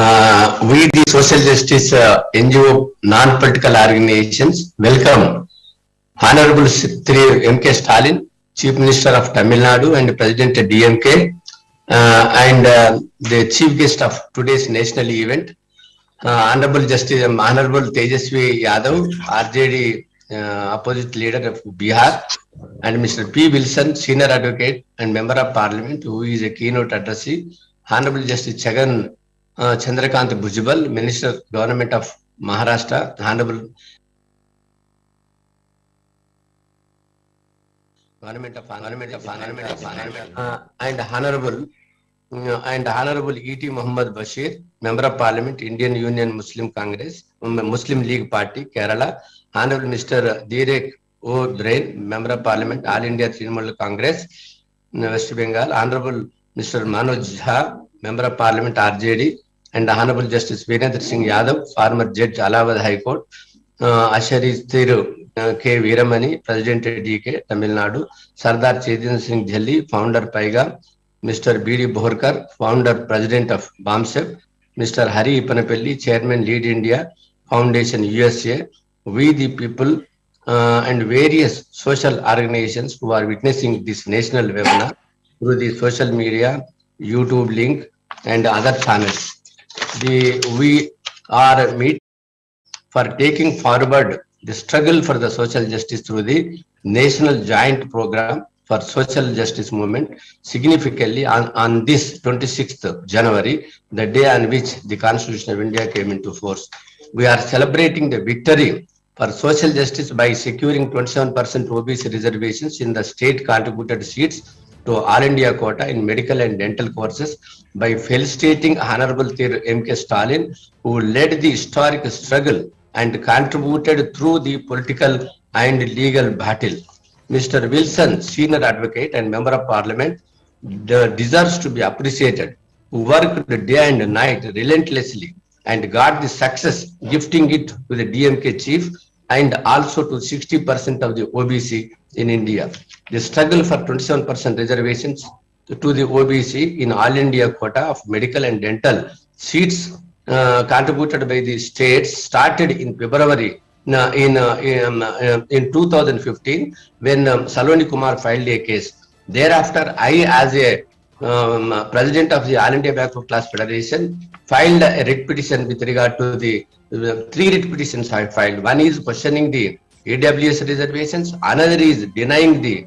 We, the social justice NGO non-political organizations, welcome Honorable Shri M.K. Stalin, Chief Minister of Tamil Nadu and President of DMK, and the chief guest of today's national event, Honorable Tejasvi Yadav, RJD opposite leader of Bihar, and Mr. P. Wilson, senior advocate and member of parliament, who is a keynote addressee, Honorable Justice Chagan Chandrakant Bhujbal, Minister, Government of Maharashtra, Honorable and Honorable E.T. Muhammad Bashir, Member of Parliament, Indian Union Muslim Congress, Muslim League Party, Kerala, Honorable Mr. Direk O. Brain, Member of Parliament, All India Trinamool Congress, West Bengal, Honorable Mr. Manoj Jha, Member of Parliament, RJD, and Honorable Justice Virendra Singh Yadav, former Judge, Allahabad High Court, Ashari Thiru K. Veeramani, President DK, Tamil Nadu, Sardar Chetan Singh Jhalli, Founder Paiga, Mr. B.D. Bhorkar, Founder President of BAMSEP, Mr. Hari Ipanapelli, Chairman Lead India Foundation USA, we the people and various social organizations who are witnessing this national webinar through the social media, YouTube link and other channels. We are meeting for taking forward the struggle for the social justice through the National Joint Program for Social Justice Movement, significantly on this 26th January, the day on which the Constitution of India came into force. We are celebrating the victory for social justice by securing 27% OBC reservations in the state contributed seats to All India quota in medical and dental courses by felicitating Honorable M.K. Stalin, who led the historic struggle and contributed through the political and legal battle. Mr. Wilson, senior advocate and member of parliament, deserves to be appreciated, who worked day and night relentlessly and got the success, gifting it to the DMK chief and also to 60% of the OBC in India. The struggle for 27% reservations to the OBC in All India quota of medical and dental seats contributed by the states started in February in 2015 when Saloni Kumar filed a case. Thereafter, I, as a president of the All India Backward Class Federation, filed a writ petition with regard to the three writ petitions I filed. One is questioning the AWS reservations, another is denying the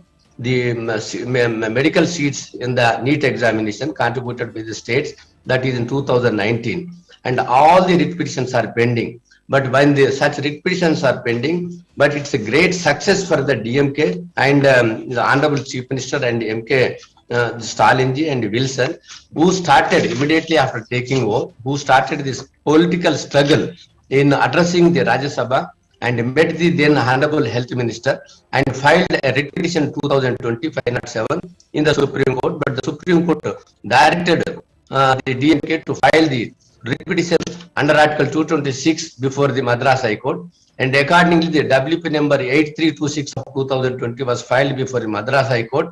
medical seats in the NEET examination contributed by the states, that is in 2019. And all the writ petitions are pending. But when such writ petitions are pending, but it's a great success for the DMK and the Honorable Chief Minister and MK Stalinji and Wilson, who started immediately after taking over, who started this political struggle in addressing the Rajya Sabha and met the then Honorable Health Minister and filed a writ petition 2020-507 in the Supreme Court, but the Supreme Court directed the DMK to file the writ petition under Article 226 before the Madras High Court, and accordingly the WP number 8326 of 2020 was filed before the Madras High Court,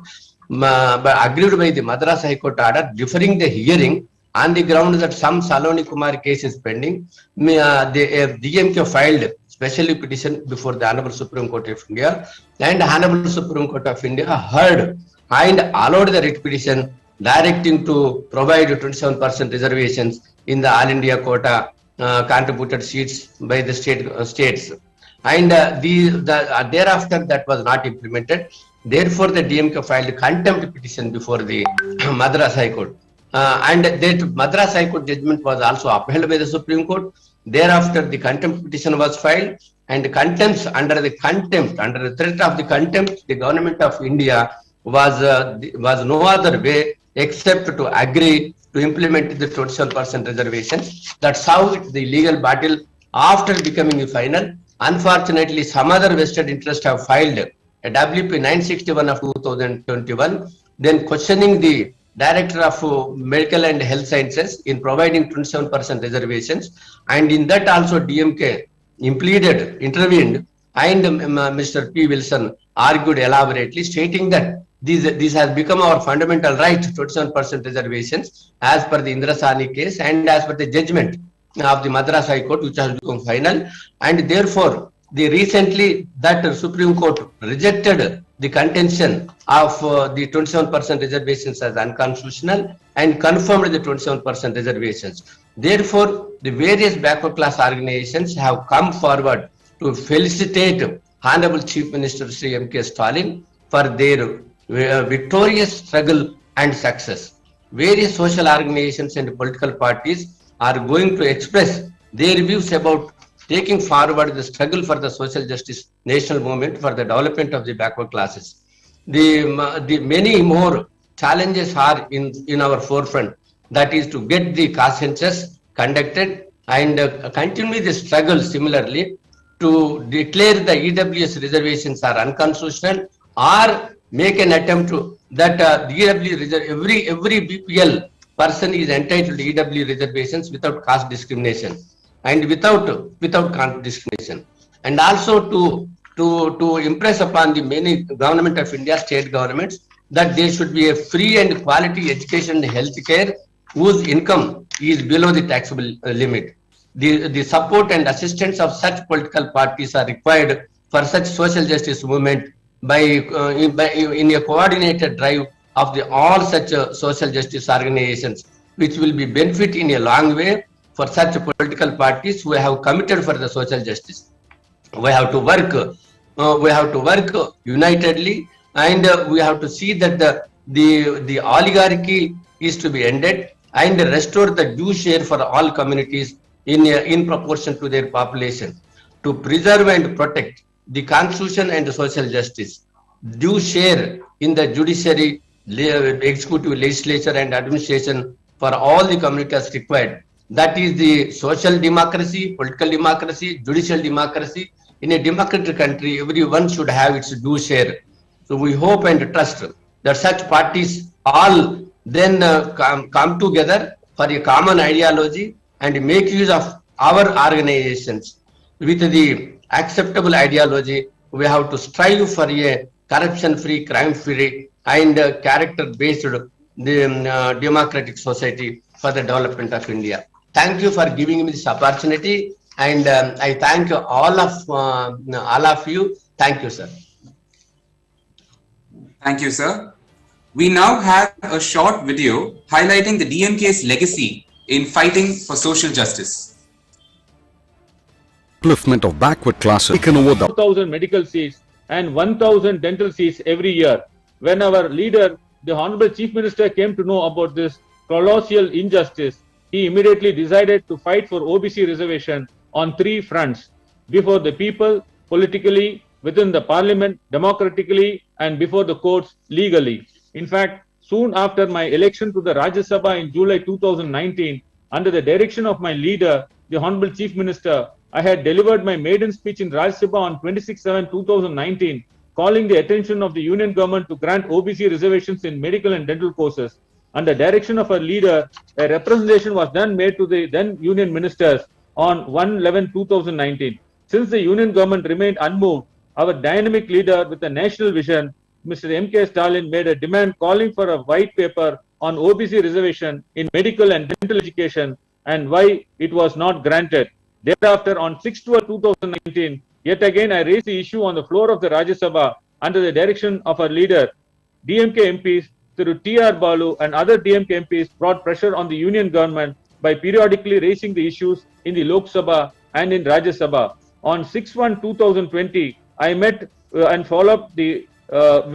but agreed by the Madras High Court order deferring the hearing on the ground that some Saloni Kumar case is pending. The DMK filed special petition before the Honorable Supreme Court of India, and Honorable Supreme Court of India heard and allowed the writ petition directing to provide 27% reservations in the All India quota contributed seats by the states. And thereafter that was not implemented. Therefore, the DMK filed a contempt petition before the Madras High Court. And that Madras High Court judgment was also upheld by the Supreme Court. Thereafter, the contempt petition was filed, and under the threat of the contempt, the government of India was no other way except to agree to implement the 27% reservations. That's how the legal battle after becoming final. Unfortunately, some other vested interests have filed a WP 961 of 2021, then questioning the Director of Medical and Health Sciences in providing 27% reservations, and in that also DMK intervened And Mr. P. Wilson argued elaborately, stating that this has become our fundamental right, 27% reservations, as per the Indrasani case and as per the judgment of the Madras High Court, which has become final. And therefore, the recently that Supreme Court rejected the contention of the 27% reservations as unconstitutional and confirmed the 27% reservations. Therefore, the various backward class organizations have come forward to felicitate Honorable Chief Minister Sri M.K. Stalin for their victorious struggle and success. Various social organizations and political parties are going to express their views about taking forward the struggle for the social justice national movement for the development of the backward classes. The many more challenges are in our forefront, that is to get the consciences conducted and continue the struggle similarly to declare the EWS reservations are unconstitutional, or make an attempt to that every BPL person is entitled to EW reservations without caste discrimination and without caste discrimination, and also to impress upon the many government of India, state governments, that there should be a free and quality education and health care whose income is below the taxable limit. The support and assistance of such political parties are required for such social justice movement in a coordinated drive of all such social justice organizations, which will be benefit in a long way for such political parties who have committed for the social justice. We have to work unitedly, and we have to see that the oligarchy is to be ended and restore the due share for all communities in proportion to their population, to preserve and protect the constitution and the social justice, due share in the judiciary, executive, legislature and administration for all the communities required. That is the social democracy, political democracy, judicial democracy. In a democratic country, everyone should have its due share. So we hope and trust that such parties all then come together for a common ideology and make use of our organizations with the acceptable ideology. We have to strive for a corruption-free, crime-free, and character-based democratic society for the development of India. Thank you for giving me this opportunity, and I thank all of you. Thank you, sir. Thank you, sir. We now have a short video highlighting the DMK's legacy in fighting for social justice. Upliftment of backward classes taken over the 2,000 medical seats and 1,000 dental seats every year. When our leader, the Honorable Chief Minister, came to know about this colossal injustice, he immediately decided to fight for OBC reservation on 3 fronts: before the people, politically, within the parliament, democratically, and before the courts, legally. In fact, soon after my election to the Rajya Sabha in July 2019, under the direction of my leader, the Honorable Chief Minister, I had delivered my maiden speech in Rajya Sabha on 26/7/2019, calling the attention of the Union government to grant OBC reservations in medical and dental courses. Under direction of our leader, a representation was then made to the then Union ministers on 1/11/2019. Since the Union government remained unmoved, our dynamic leader with a national vision, Mr. M.K. Stalin, made a demand calling for a white paper on OBC reservation in medical and dental education, and why it was not granted. Thereafter, on 6/12/2019, yet again I raised the issue on the floor of the Rajya Sabha under the direction of our leader. DMK MPs through T.R. Balu and other DMK MPs brought pressure on the Union government by periodically raising the issues in the Lok Sabha and in Rajya Sabha. On 6/1/2020, I met and followed up the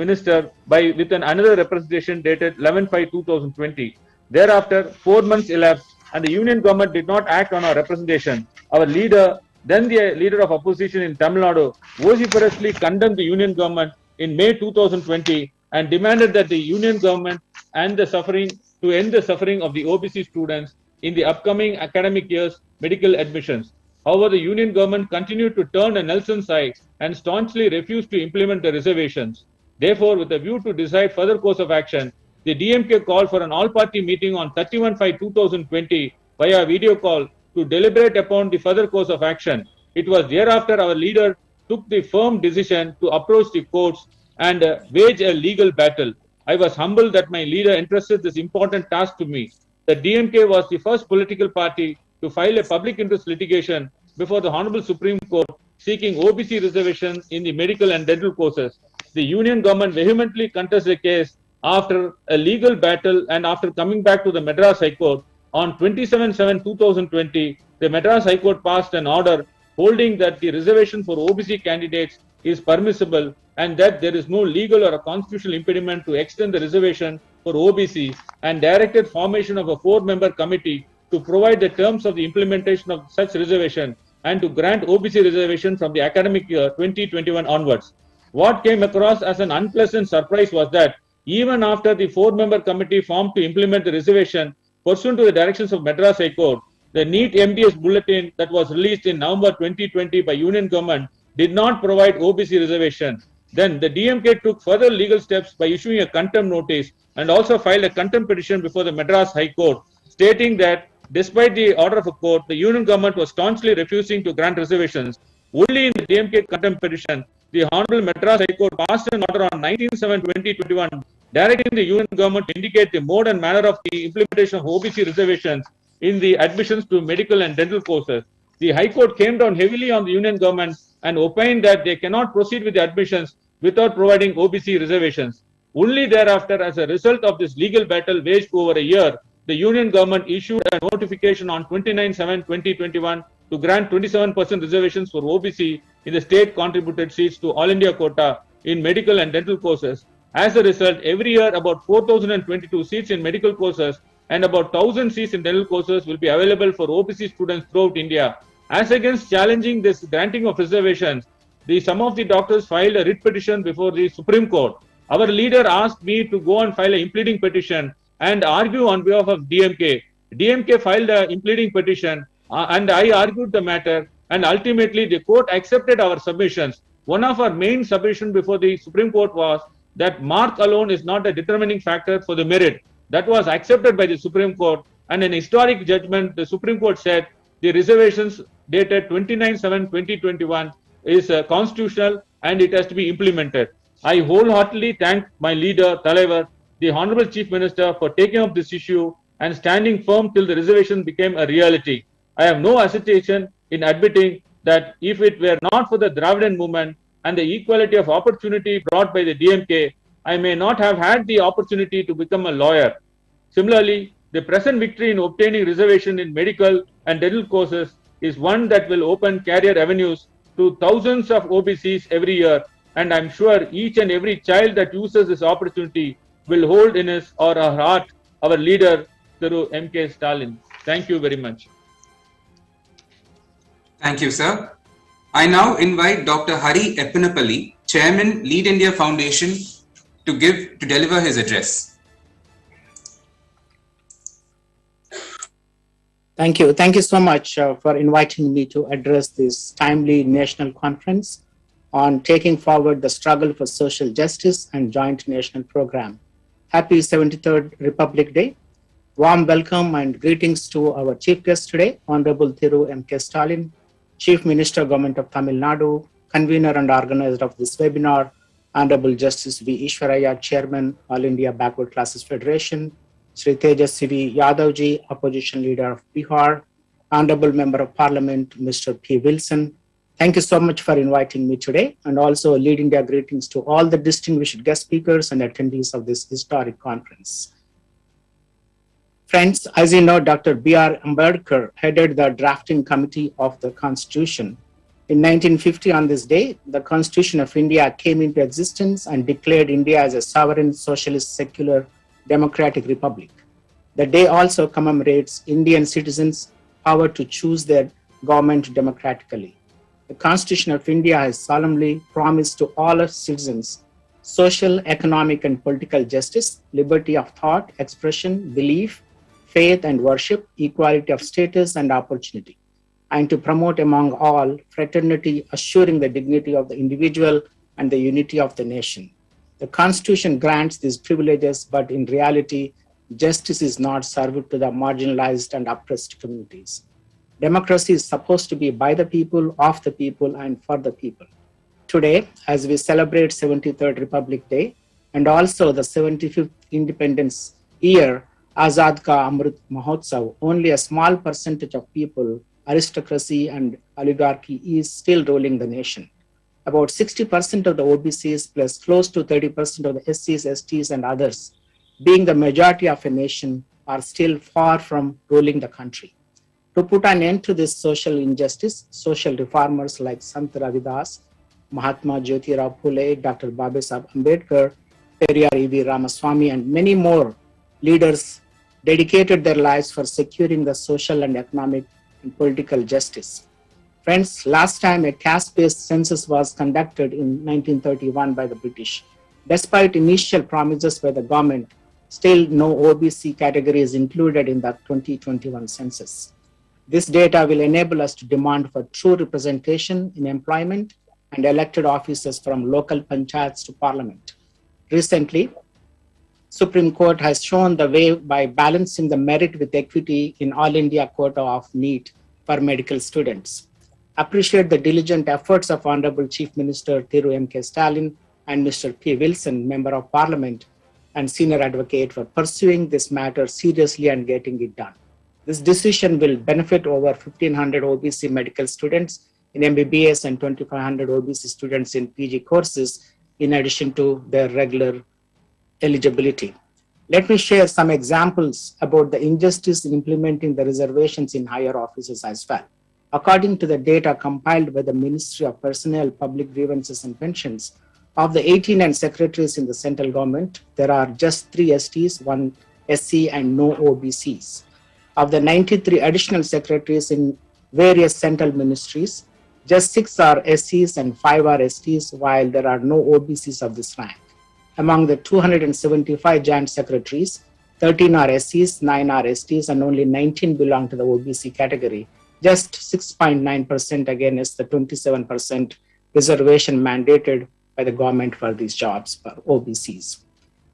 minister with another representation dated 11/5/2020. Thereafter, 4 months elapsed and the Union government did not act on our representation. Our leader, then the leader of opposition in Tamil Nadu, vociferously condemned the Union government in May 2020 and demanded that the Union government and the suffering to end the suffering of the OBC students in the upcoming academic year's medical admissions. However, the Union government continued to turn a Nelson's eye and staunchly refused to implement the reservations. Therefore, with a view to decide further course of action, the DMK called for an all-party meeting on 31/5/2020 via video call to deliberate upon the further course of action. It was thereafter our leader took the firm decision to approach the courts and wage a legal battle. I was humbled that my leader entrusted this important task to me. The DMK was the first political party to file a public interest litigation before the Honorable Supreme Court seeking OBC reservations in the medical and dental courses. The union government vehemently contested the case after a legal battle and after coming back to the Madras High Court. On 27/7/2020, the Madras High Court passed an order holding that the reservation for OBC candidates is permissible and that there is no legal or a constitutional impediment to extend the reservation for OBC, and directed formation of a 4-member committee to provide the terms of the implementation of such reservation and to grant OBC reservation from the academic year 2021 onwards. What came across as an unpleasant surprise was that even after the 4-member committee formed to implement the reservation pursuant to the directions of Madras High Court, the NEET MDS bulletin that was released in November 2020 by Union government did not provide OBC reservation. Then the DMK took further legal steps by issuing a contempt notice and also filed a contempt petition before the Madras High Court, stating that despite the order of a court, the Union government was staunchly refusing to grant reservations. Only in the DMK contempt petition, the Honorable Madras High Court passed an order on 19/7/2021 directing the Union government to indicate the mode and manner of the implementation of OBC reservations in the admissions to medical and dental courses. The High Court came down heavily on the Union government and opined that they cannot proceed with the admissions without providing OBC reservations. Only thereafter, as a result of this legal battle waged over a year, the Union government issued a notification on 29/7/2021 to grant 27% reservations for OBC in the state contributed seats to All India quota in medical and dental courses. As a result, every year about 4,022 seats in medical courses and about 1,000 seats in dental courses will be available for OBC students throughout India. As against challenging this granting of reservations, some of the doctors filed a writ petition before the Supreme Court. Our leader asked me to go and file an impleading petition and argue on behalf of DMK. DMK filed an impleading petition and I argued the matter, and ultimately the court accepted our submissions. One of our main submissions before the Supreme Court was that mark alone is not a determining factor for the merit. That was accepted by the Supreme Court, and in historic judgment, the Supreme Court said the reservations dated 29/7/2021 is constitutional and it has to be implemented. I wholeheartedly thank my leader, Talaivar, the Honorable Chief Minister, for taking up this issue and standing firm till the reservation became a reality. I have no hesitation in admitting that if it were not for the Dravidian movement and the equality of opportunity brought by the DMK, I may not have had the opportunity to become a lawyer. Similarly, the present victory in obtaining reservation in medical and dental courses is one that will open career avenues to thousands of OBCs every year, and I'm sure each and every child that uses this opportunity will hold in his or her heart our leader, Thiru M.K. Stalin. Thank you very much. Thank you, sir. I now invite Dr. Hari Epinapalli, Chairman, Lead India Foundation, to deliver his address. Thank you. Thank you so much for inviting me to address this timely national conference on taking forward the struggle for social justice and joint national program. Happy 73rd Republic Day. Warm welcome and greetings to our chief guest today, Honorable Thiru M.K. Stalin, Chief Minister, Government of Tamil Nadu, convener and organizer of this webinar, Honorable Justice V. Ishwaraya, Chairman, All India Backward Classes Federation, Sri Tejasvi V. Yadavji, Opposition Leader of Bihar, Honorable Member of Parliament, Mr. P. Wilson. Thank you so much for inviting me today, and also Lead India greetings to all the distinguished guest speakers and attendees of this historic conference. Friends, as you know, Dr. B.R. Ambedkar headed the drafting committee of the Constitution. In 1950, on this day, the Constitution of India came into existence and declared India as a sovereign, socialist, secular, democratic republic. The day also commemorates Indian citizens' power to choose their government democratically. The Constitution of India has solemnly promised to all its citizens social, economic, and political justice, liberty of thought, expression, belief, faith and worship, equality of status and opportunity, and to promote among all fraternity, assuring the dignity of the individual and the unity of the nation. The Constitution grants these privileges, but in reality, justice is not served to the marginalized and oppressed communities. Democracy is supposed to be by the people, of the people, and for the people. Today, as we celebrate 73rd Republic Day and also the 75th Independence Year, Azad Ka Amrit Mahotsav, only a small percentage of people, aristocracy and oligarchy is still ruling the nation. About 60% of the OBCs plus close to 30% of the SCs, STs and others, being the majority of a nation, are still far from ruling the country. To put an end to this social injustice, social reformers like Sant Ravidas, Mahatma Jyotirao Phule, Dr. Babasaheb Ambedkar, Periyar E.V. Ramaswamy, and many more leaders dedicated their lives for securing the social and economic and political justice. Friends, last time a caste-based census was conducted in 1931 by the British. Despite initial promises by the government, still no OBC category is included in the 2021 census. This data will enable us to demand for true representation in employment and elected officers from local panchayats to parliament. Recently, Supreme Court has shown the way by balancing the merit with equity in All India quota of NEET for medical students. Appreciate the diligent efforts of Honorable Chief Minister Thiru M.K. Stalin and Mr. P. Wilson, Member of Parliament and Senior Advocate, for pursuing this matter seriously and getting it done. This decision will benefit over 1,500 OBC medical students in MBBS and 2,500 OBC students in PG courses, in addition to their regular eligibility. Let me share some examples about the injustice in implementing the reservations in higher offices as well. According to the data compiled by the Ministry of Personnel, Public Grievances and Pensions, of the 89 secretaries in the central government, there are just 3 STs, 1 SC and no OBCs. Of the 93 additional secretaries in various central ministries, just 6 are SCs and 5 are STs, while there are no OBCs of this rank. Among the 275 joint secretaries, 13 are SCs, 9 are STs, and only 19 belong to the OBC category. Just 6.9% against the 27% reservation mandated by the government for these jobs for OBCs.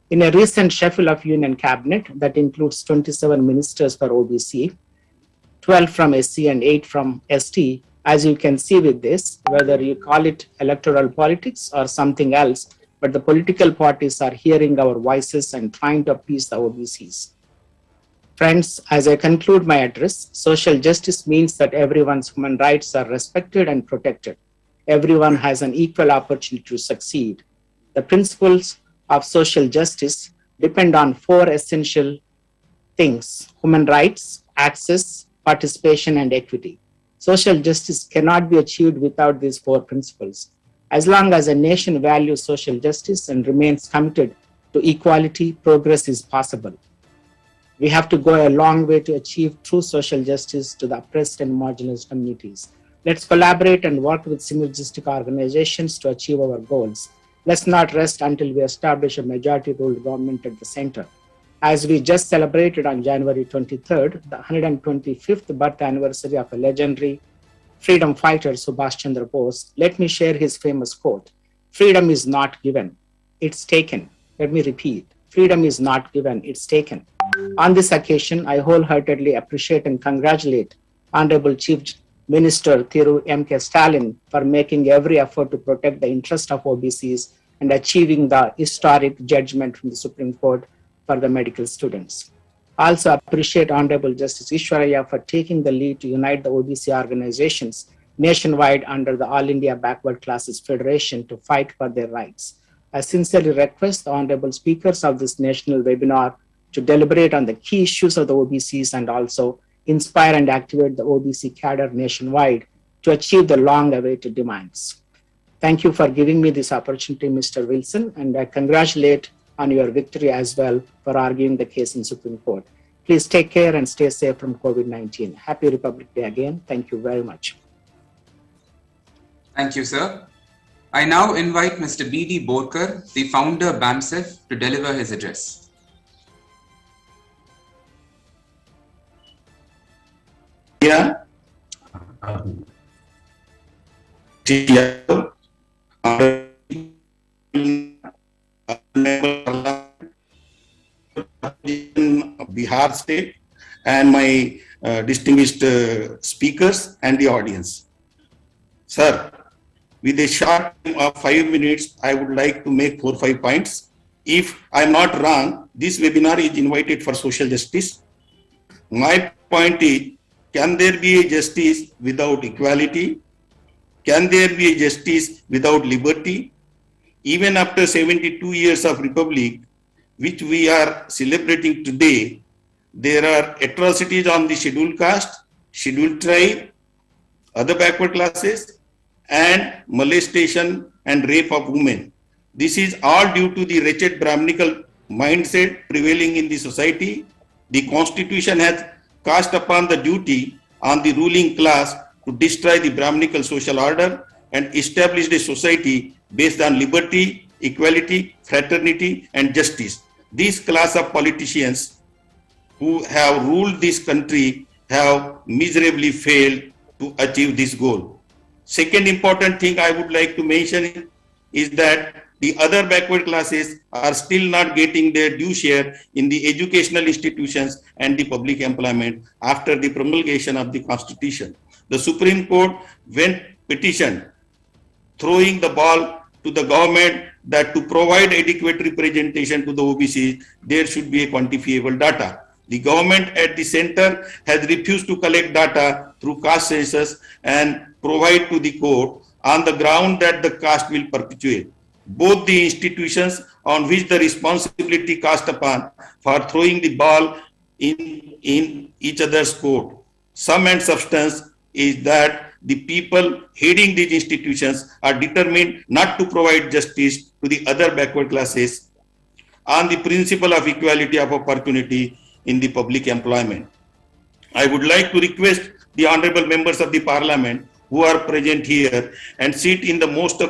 In a recent shuffle of Union Cabinet that includes 27 ministers for OBC, 12 from SC and 8 from ST, as you can see with this, whether you call it electoral politics or something else, but the political parties are hearing our voices and trying to appease the OBCs. Friends, as I conclude my address, social justice means that everyone's human rights are respected and protected. Everyone has an equal opportunity to succeed. The principles of social justice depend on 4 essential things: human rights, access, participation, and equity. Social justice cannot be achieved without these 4 principles. As long as a nation values social justice and remains committed to equality, progress is possible. We have to go a long way to achieve true social justice to the oppressed and marginalized communities. Let's collaborate and work with synergistic organizations to achieve our goals. Let's not rest until we establish a majority-ruled government at the center. As we just celebrated on January 23rd, the 125th birth anniversary of a legendary freedom fighter, Subhash Chandra Bose, let me share his famous quote: "Freedom is not given, it's taken." Let me repeat: freedom is not given, it's taken. On this occasion, I wholeheartedly appreciate and congratulate Honorable Chief Minister Thiru M.K. Stalin for making every effort to protect the interest of OBCs and achieving the historic judgment from the Supreme Court for the medical students. Also appreciate Honorable Justice Ishwaraya for taking the lead to unite the OBC organizations nationwide under the All India Backward Classes Federation to fight for their rights. I sincerely request the Honorable Speakers of this national webinar to deliberate on the key issues of the OBCs and also inspire and activate the OBC cadre nationwide to achieve the long-awaited demands. Thank you for giving me this opportunity, Mr. Wilson, and I congratulate on your victory as well for arguing the case in Supreme Court. Please take care and stay safe from COVID-19. Happy Republic Day again. Thank you very much. Thank you, sir. I now invite Mr. B.D. Borkar, the founder BAMSEF, to deliver his address. Yeah. Bihar State and my distinguished speakers and the audience. Sir, with a short time of 5 minutes, I would like to make 4 or 5 points. If I'm not wrong, this webinar is invited for social justice. My point is, can there be a justice without equality? Can there be a justice without liberty? Even after 72 years of republic, which we are celebrating today, there are atrocities on the scheduled caste, scheduled tribe, other backward classes, and molestation and rape of women. This is all due to the wretched Brahminical mindset prevailing in the society. The constitution has cast upon the duty on the ruling class to destroy the Brahminical social order and established a society based on liberty, equality, fraternity, and justice. This class of politicians who have ruled this country have miserably failed to achieve this goal. Second important thing I would like to mention is that the other backward classes are still not getting their due share in the educational institutions and the public employment after the promulgation of the Constitution. The Supreme Court went petition throwing the ball to the government that to provide adequate representation to the OBC, there should be a quantifiable data. The government at the center has refused to collect data through caste census and provide to the court on the ground that the caste will perpetuate. Both the institutions on which the responsibility cast upon for throwing the ball in each other's court. Sum and substance is that the people heading these institutions are determined not to provide justice to the other backward classes on the principle of equality of opportunity in the public employment. I would like to request the honorable members of the parliament who are present here and sit in the most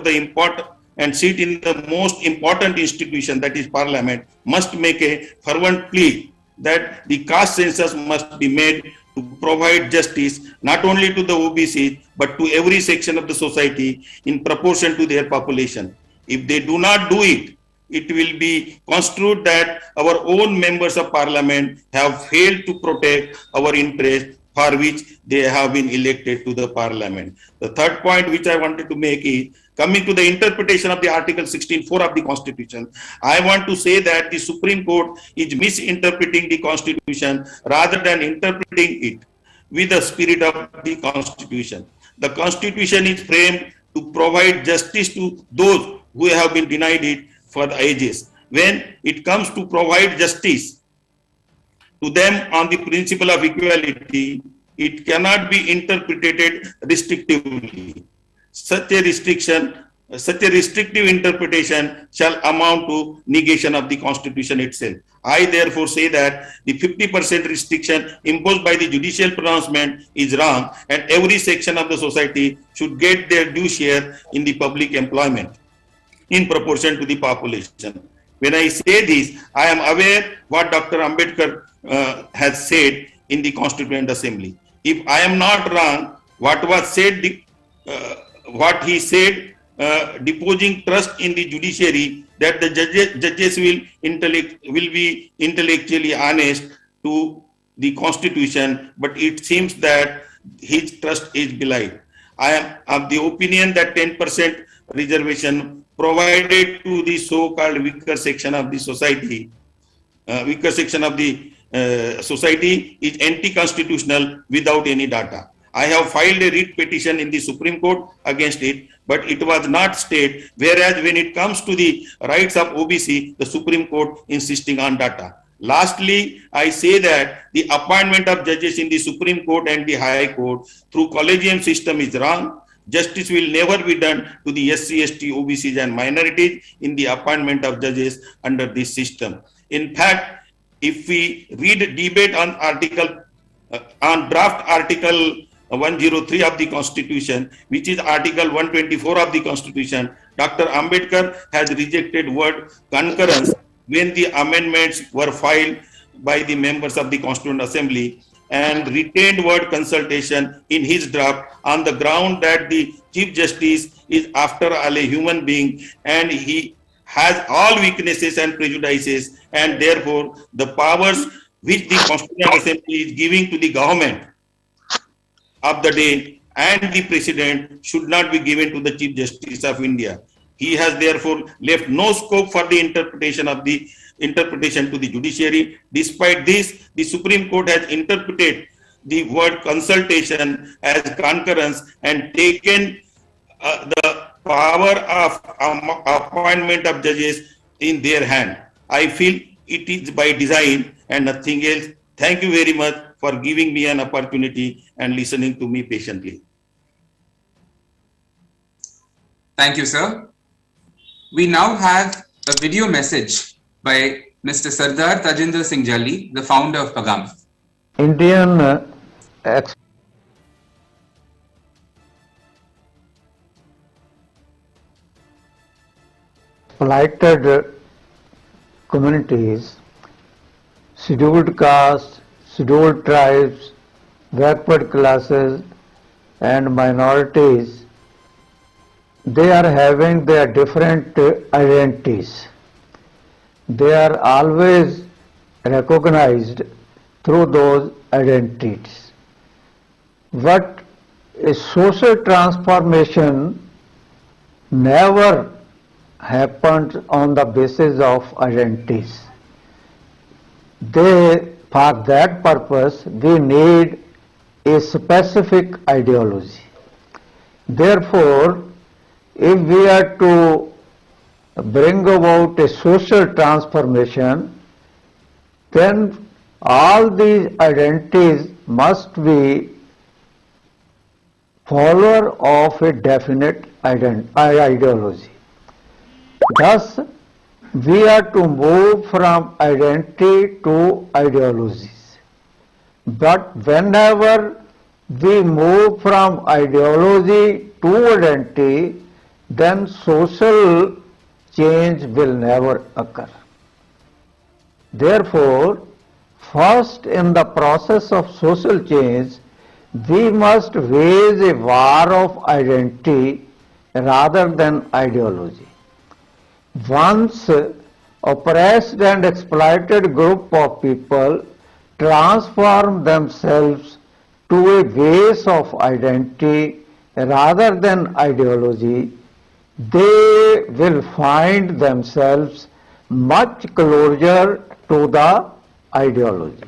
important institution, that is parliament, must make a fervent plea that the caste census must be made to provide justice not only to the OBC but to every section of the society in proportion to their population. If they do not do it, it will be construed that our own members of parliament have failed to protect our interests for which they have been elected to the parliament. The third point which I wanted to make is coming to the interpretation of the Article 16(4) of the Constitution. I want to say that the Supreme Court is misinterpreting the Constitution rather than interpreting it with the spirit of the Constitution. The Constitution is framed to provide justice to those who have been denied it for the ages. When it comes to provide justice to them on the principle of equality, it cannot be interpreted restrictively. Such a restrictive interpretation shall amount to negation of the Constitution itself. I therefore say that the 50% restriction imposed by the judicial pronouncement is wrong, and every section of the society should get their due share in the public employment in proportion to the population. When I say this, I am aware what Dr. Ambedkar has said in the Constituent Assembly. If I am not wrong, what he said, deposing trust in the judiciary, that the judges will be intellectually honest to the Constitution, but it seems that his trust is belied. I am of the opinion that 10% reservation provided to the so-called weaker section of the society, is anti-constitutional without any data. I have filed a writ petition in the Supreme Court against it, but it was not stayed, whereas when it comes to the rights of OBC, the Supreme Court insisting on data. Lastly, I say that the appointment of judges in the Supreme Court and the High Court through collegium system is wrong. Justice will never be done to the SC, ST, OBCs and minorities in the appointment of judges under this system. In fact, if we read debate on draft Article 103 of the Constitution, which is Article 124 of the Constitution, Dr. Ambedkar has rejected word concurrence when the amendments were filed by the members of the Constituent Assembly, and retained word consultation in his draft on the ground that the Chief Justice is after all a human being and he has all weaknesses and prejudices, and therefore the powers which the Constituent Assembly is giving to the government of the day and the President should not be given to the Chief Justice of India. He has therefore left no scope for the interpretation to the judiciary. Despite this, the Supreme Court has interpreted the word consultation as concurrence and taken the power of appointment of judges in their hand. I feel it is by design and nothing else. Thank you very much for giving me an opportunity and listening to me patiently. Thank you, sir. We now have a video message by Mr. Sardar Tajinder Singh Jalli, the founder of Pagam. Indian exploited communities, scheduled castes, scheduled tribes, backward classes and minorities, they are having their different identities. They are always recognized through those identities. But a social transformation never happened on the basis of identities. For that purpose, we need a specific ideology. Therefore, if we are to bring about a social transformation, then all these identities must be follower of a definite ideology. Thus, we are to move from identity to ideologies. But whenever we move from ideology to identity, then social change will never occur. Therefore, first in the process of social change, we must wage a war of identity rather than ideology. Once oppressed and exploited group of people transform themselves to a base of identity rather than ideology, they will find themselves much closer to the ideology.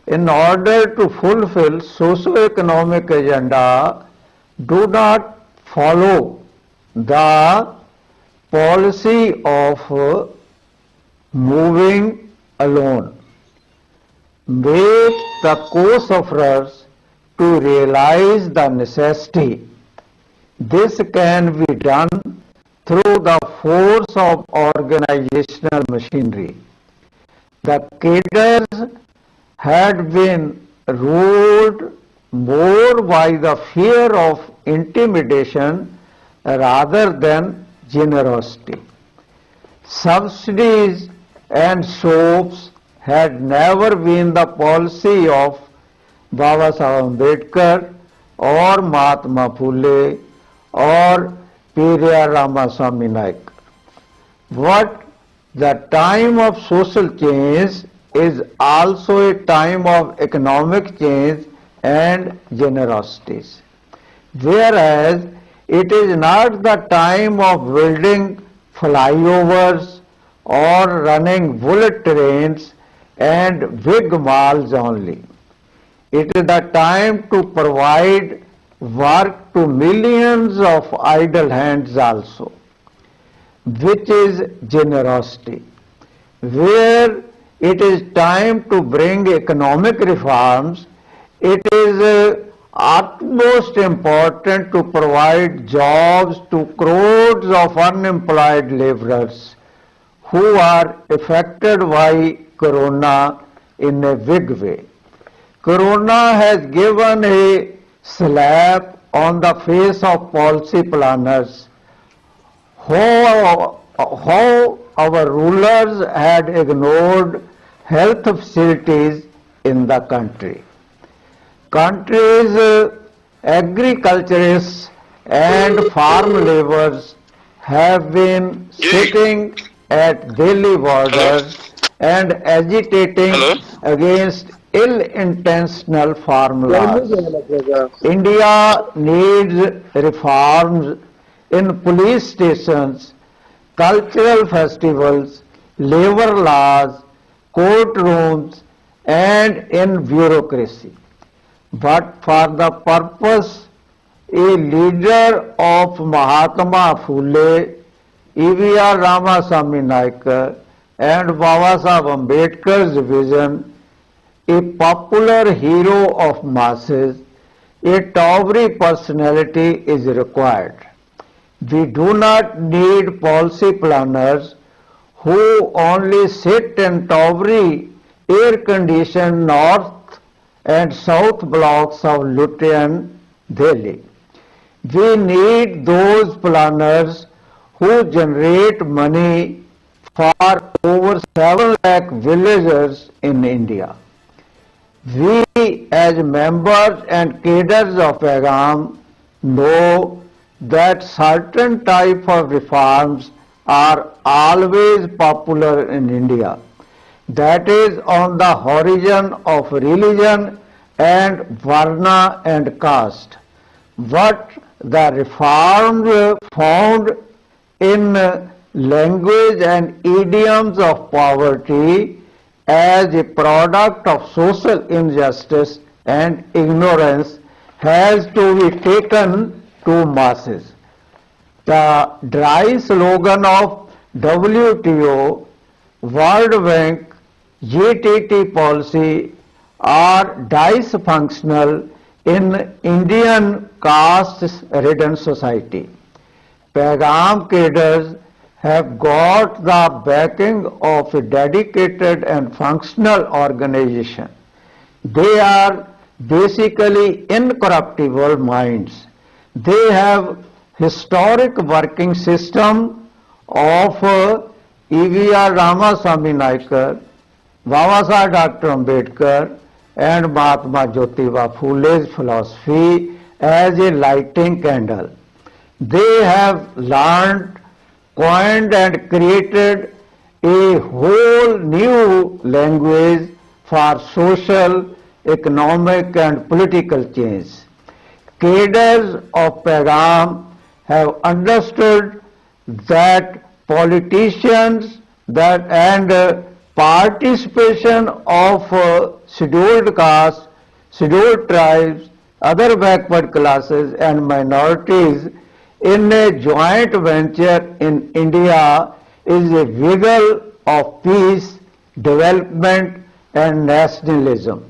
In order to fulfill socio-economic agenda, do not follow the policy of moving alone. Make the co-sufferers to realize the necessity. This can be done through the force of organizational machinery. The cadres had been ruled more by the fear of intimidation rather than generosity. Subsidies and soaps had never been the policy of Baba Saheb Ambedkar or Mahatma Phule or Periyar Ramaswamy Naik. But the time of social change is also a time of economic change and generosities. Whereas it is not the time of building flyovers or running bullet trains and big malls only. It is the time to provide work to millions of idle hands also, which is generosity. Where it is time to bring economic reforms, it is utmost important to provide jobs to crores of unemployed laborers who are affected by Corona in a big way. Corona has given a slap on the face of policy planners how our rulers had ignored health facilities in the country. Country's agriculturists and farm laborers have been sitting at Delhi borders and agitating against ill-intentional formulas. India needs reforms in police stations, cultural festivals, labor laws, courtrooms, and in bureaucracy. But for the purpose, a leader of Mahatma Phule, E.V.R. Ramaswamy Naikar, and Baba Sahib Ambedkar's vision, a popular hero of masses, a tawdry personality is required. We do not need policy planners who only sit in tawdry air-conditioned north and south blocks of Lutyens, Delhi. We need those planners who generate money for over 7 lakh villagers in India. We as members and cadres of Paigam know that certain type of reforms are always popular in India. That is on the horizon of religion and varna and caste. But the reforms found in language and idioms of poverty as a product of social injustice and ignorance has to be taken to masses. The dry slogan of WTO, World Bank, GTT policy are dysfunctional in Indian caste-ridden society. Paigam cadres have got the backing of a dedicated and functional organization. They are basically incorruptible minds. They have historic working system of E.V.R. Ramaswamy Naikar, Baba Sahib Dr. Ambedkar, and Mahatma Jyotiba Phule's philosophy as a lighting candle. They have learned, coined and created a whole new language for social, economic and political change. Cadres of Paigam have understood that politicians and participation of scheduled castes, scheduled tribes, other backward classes and minorities in a joint venture in India is a vigil of peace, development and nationalism.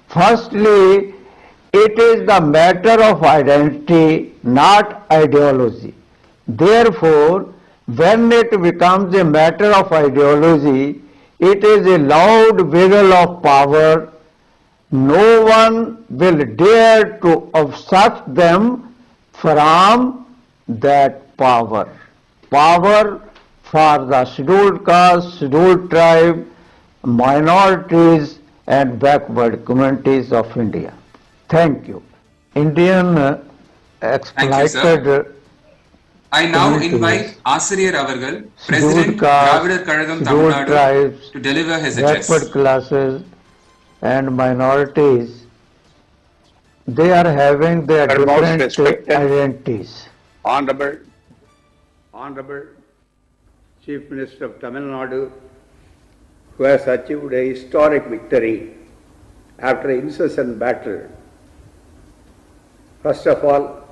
Firstly, it is the matter of identity, not ideology. Therefore, when it becomes a matter of ideology, it is a loud vigil of power. No one will dare to obstruct them from that power. Power for the scheduled caste, scheduled tribe, minorities and backward communities of India. Thank you. Indian exploited. I now invite Asiriyar Avargal, President Dravidar Kazhagam Tamil Nadu, to deliver his address. Backward classes and minorities, they are having their different identities. Honorable Chief Minister of Tamil Nadu, who has achieved a historic victory after incessant battle. First of all,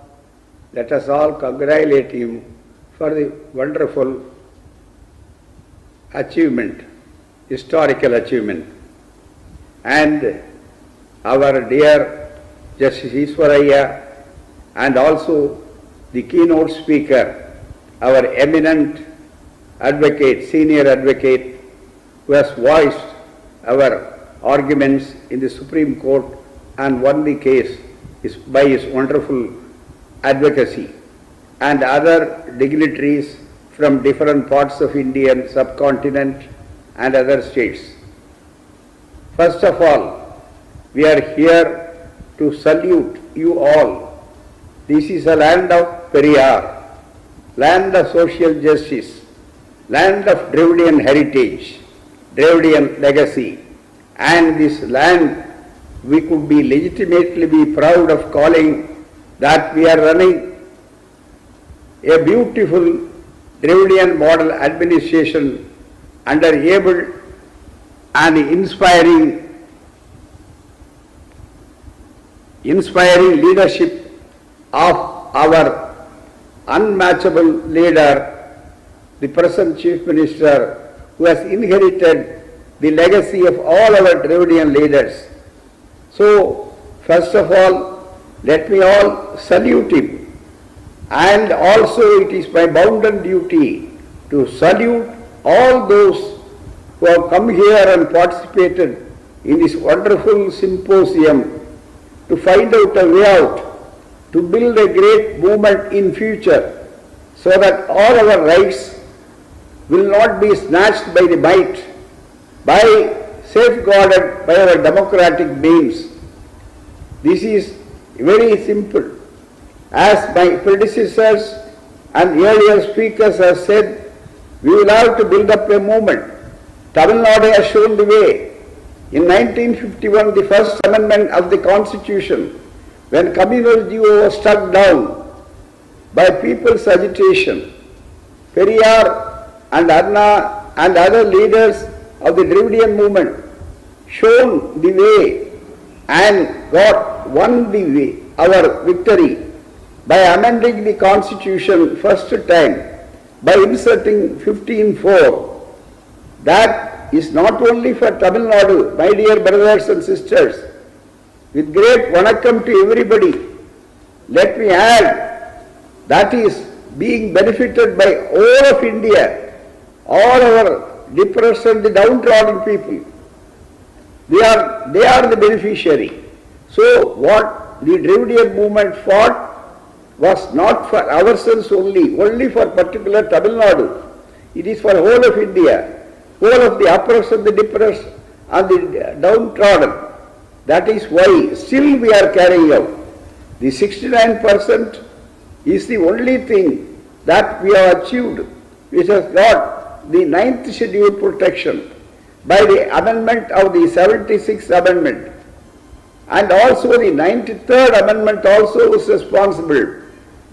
let us all congratulate him for the wonderful achievement, historical achievement. And our dear Justice Iswaraya and also the keynote speaker, our eminent advocate, senior advocate, who has voiced our arguments in the Supreme Court and won the case by his wonderful advocacy, and other dignitaries from different parts of Indian subcontinent and other states. First of all, we are here to salute you all. This is a land of Periyar, land of social justice, land of Dravidian heritage, Dravidian legacy, and this land we could be legitimately be proud of calling that we are running a beautiful Dravidian model administration under able and inspiring leadership of our unmatchable leader, the present Chief Minister, who has inherited the legacy of all our Dravidian leaders. So, first of all, let me all salute him. And also it is my bounden duty to salute all those who have come here and participated in this wonderful symposium to find out a way out, to build a great movement in future, so that all our rights will not be snatched by the might, by safeguarded by our democratic means. This is very simple. As my predecessors and earlier speakers have said, we will have to build up a movement. Tamil Nadu has shown the way. In 1951, the first amendment of the Constitution, when communal duo was struck down by people's agitation, Periyar and Anna and other leaders of the Dravidian movement shown the way and won the way, our victory, by amending the Constitution first time, by inserting 15(4). That is not only for Tamil Nadu, my dear brothers and sisters. With great vanakkam to everybody, let me add, that is being benefited by all of India, all our depressed and the downtrodden people. They are the beneficiary. So what the Dravidian movement fought was not for ourselves only for particular Tamil Nadu. It is for whole of India, whole of the oppressed and the depressed and the downtrodden. That is why still we are carrying out. The 69% is the only thing that we have achieved, which has got the 9th schedule protection by the amendment of the 76th amendment. And also the 93rd amendment also was responsible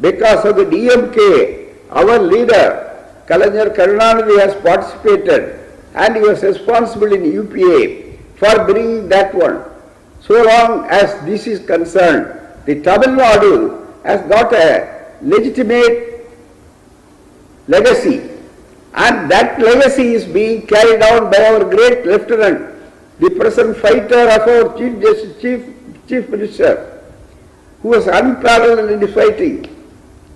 because of the DMK. Our leader, Kalaignar Karunanidhi, has participated and he was responsible in UPA for bringing that one. So long as this is concerned, the Tamil Nadu has got a legitimate legacy, and that legacy is being carried out by our great lieutenant, the present fighter of our Chief Minister, who was unparalleled in his fighting,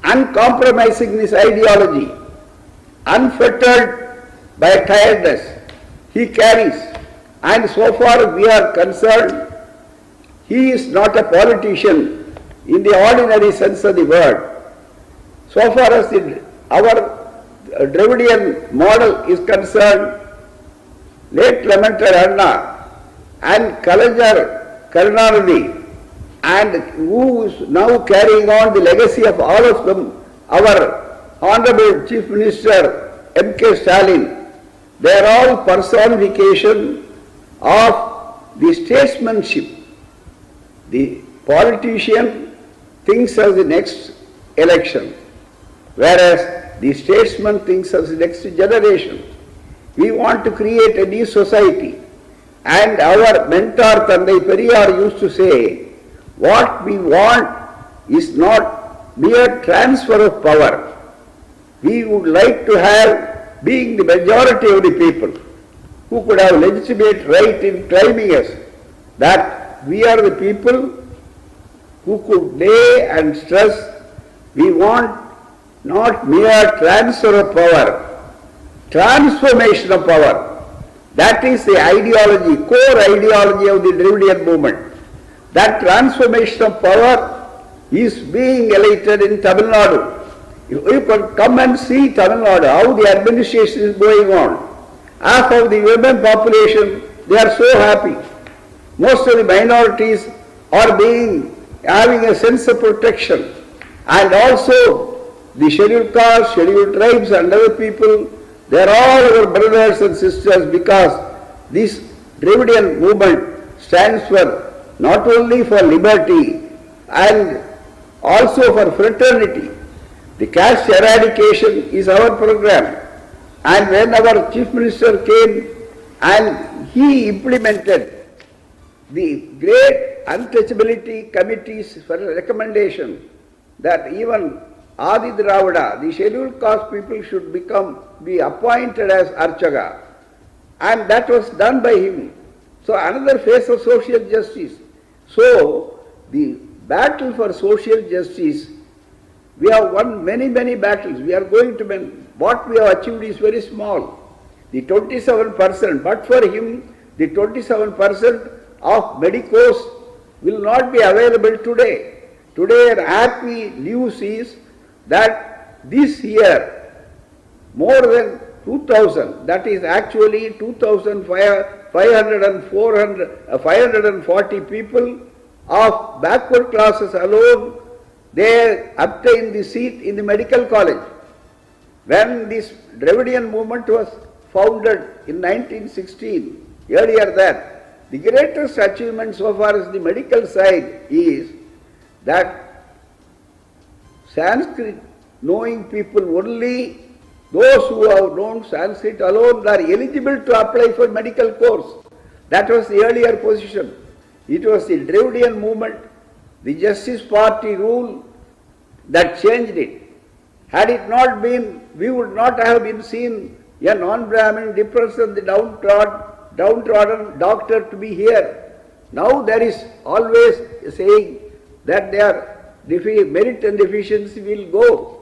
uncompromising in his ideology, unfettered by tiredness. He carries, and so far we are concerned, he is not a politician in the ordinary sense of the word. So far as our Dravidian model is concerned, late lamented Anna and Kalaignar Karunanidhi, and who is now carrying on the legacy of all of them, our Honorable Chief Minister M.K. Stalin, they are all personification of the statesmanship. The politician thinks of the next election, whereas the statesman thinks of the next generation. We want to create a new society, and our mentor Tandai Periyar used to say, what we want is not mere transfer of power. We would like to have, being the majority of the people, who could have legitimate right in claiming us, that we are the people who could lay and stress, we want not mere transfer of power, transformation of power. That is the ideology, core ideology of the Dravidian movement. That transformation of power is being elated in Tamil Nadu. You can come and see Tamil Nadu, how the administration is going on. Half of the women population, they are so happy. Most of the minorities are having a sense of protection. And also the scheduled castes, scheduled tribes and other people, they are all our brothers and sisters because this Dravidian movement stands for not only for liberty and also for fraternity. The caste eradication is our program. And when our Chief Minister came and he implemented the great untouchability committees for recommendation that even Adi Dravida, the scheduled caste people, should be appointed as Archaka. And that was done by him. So another phase of social justice. So the battle for social justice, we have won many battles. We are going to win. What we have achieved is very small. The 27%, but for him, the 27% of medicos will not be available today. Today, happy news is that this year, more than 2,000, that is actually 540 people of backward classes alone, they obtained the seat in the medical college. When this Dravidian movement was founded in 1916, earlier that, the greatest achievement so far as the medical side is that Sanskrit knowing people, only those who have known Sanskrit alone are eligible to apply for medical course. That was the earlier position. It was the Dravidian movement, the Justice Party rule that changed it. Had it not been, we would not have been seen a non-Brahmin, depressed and the downtrodden doctor to be here. Now there is always saying that their merit and deficiency will go.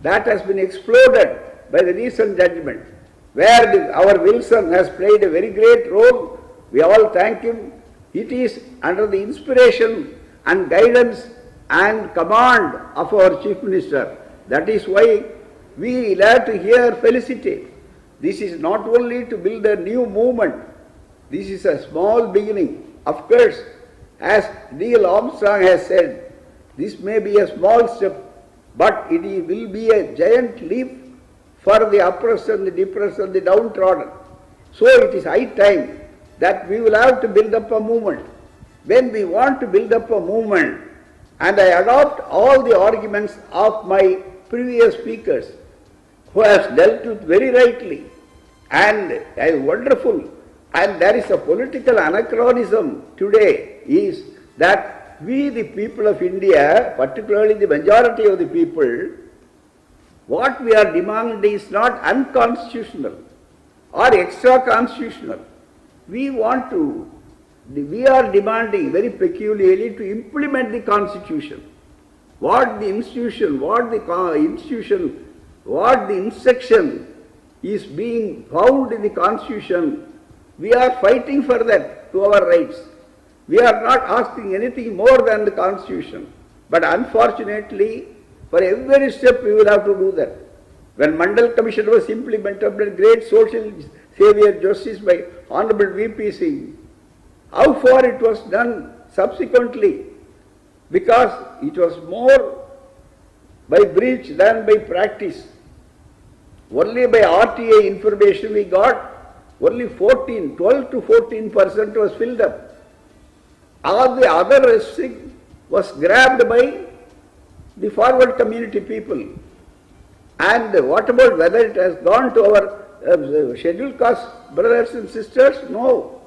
That has been exploded by the recent judgment, where our Wilson has played a very great role. We all thank him. It is under the inspiration and guidance and command of our Chief Minister. That is why we like to here felicitate. This is not only to build a new movement. This is a small beginning. Of course, as Neil Armstrong has said, this may be a small step, but it will be a giant leap for the oppressed and the depressed and the downtrodden. So it is high time that we will have to build up a movement. When we want to build up a movement, and I adopt all the arguments of my previous speakers, who has dealt with very rightly, and wonderful, and there is a political anachronism today, is that we the people of India, particularly the majority of the people, what we are demanding is not unconstitutional or extra-constitutional. We are demanding very peculiarly to implement the Constitution. What the instruction is being found in the Constitution, we are fighting for that to our rights. We are not asking anything more than the Constitution. But unfortunately, for every step we will have to do that. When Mandal Commission was implemented, great social savior justice by Honorable V.P. Singh, how far it was done subsequently, because it was more by breach than by practice. Only by RTA information we got, only 12 to 14% was filled up. All the other restriction was grabbed by the forward community people. And what about whether it has gone to our scheduled caste brothers and sisters? No.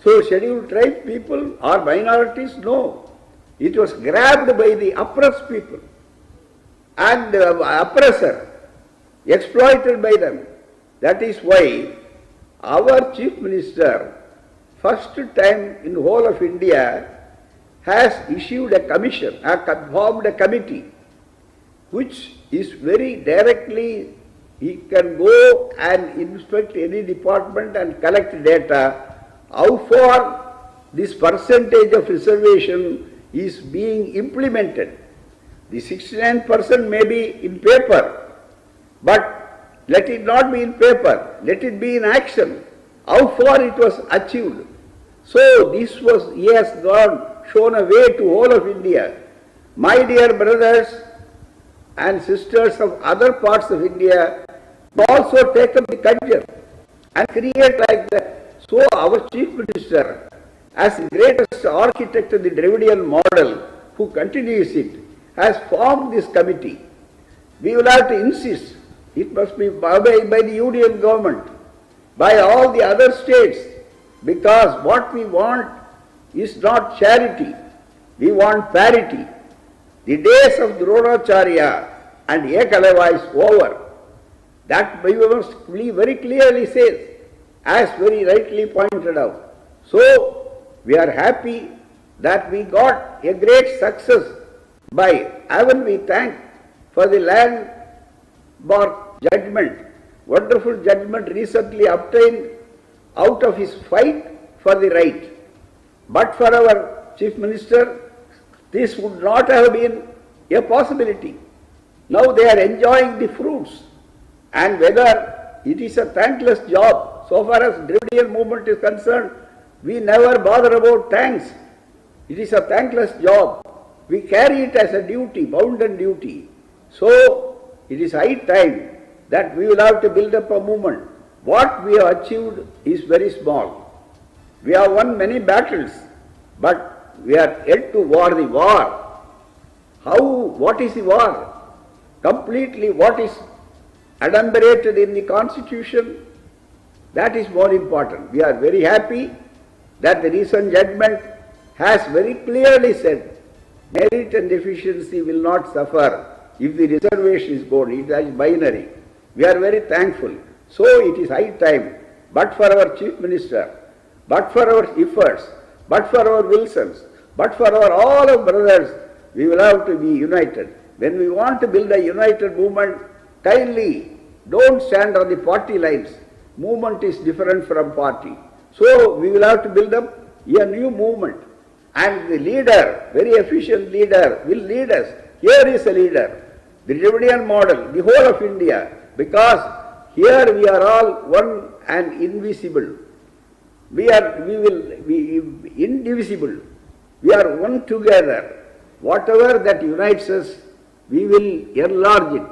So scheduled tribe people or minorities? No. It was grabbed by the oppressed people and oppressor, exploited by them. That is why our Chief Minister, first time in the whole of India, has issued a commission, formed a committee, which is very directly, he can go and inspect any department and collect data, how far this percentage of reservation is being implemented. The 69% may be in paper, but let it not be in paper, let it be in action. How far it was achieved. So this was, he has shown a way to all of India. My dear brothers and sisters of other parts of India, also take up the culture and create like that. So our Chief Minister, as the greatest architect of the Dravidian model, who continues it, has formed this committee. We will have to insist, it must be by the union government, by all the other states, because what we want is not charity, we want parity. The days of Dronacharya and Ekalava is over. That we must very clearly say, as very rightly pointed out. So, we are happy that we got a great success by, even we thank for the landmark judgment, wonderful judgment recently obtained out of his fight for the right. But for our Chief Minister, this would not have been a possibility. Now they are enjoying the fruits, and whether it is a thankless job, so far as Dravidian movement is concerned, we never bother about thanks. It is a thankless job. We carry it as a duty, bounden duty. So it is high time that we will have to build up a movement. What we have achieved is very small. We have won many battles, but we are yet to war the war. What is the war? Completely what is adumbrated in the Constitution, that is more important. We are very happy that the recent judgment has very clearly said merit and deficiency will not suffer if the reservation is gone. It is binary. We are very thankful. So it is high time, but for our Chief Minister, but for our efforts, but for our Wilsons, but for our all our brothers, we will have to be united. When we want to build a united movement, kindly don't stand on the party lines. Movement is different from party. So we will have to build up a new movement. And the leader, very efficient leader, will lead us. Here is a leader. The Dravidian model, the whole of India, because here we are all one and invisible. We will be indivisible. We are one together. Whatever that unites us, we will enlarge it.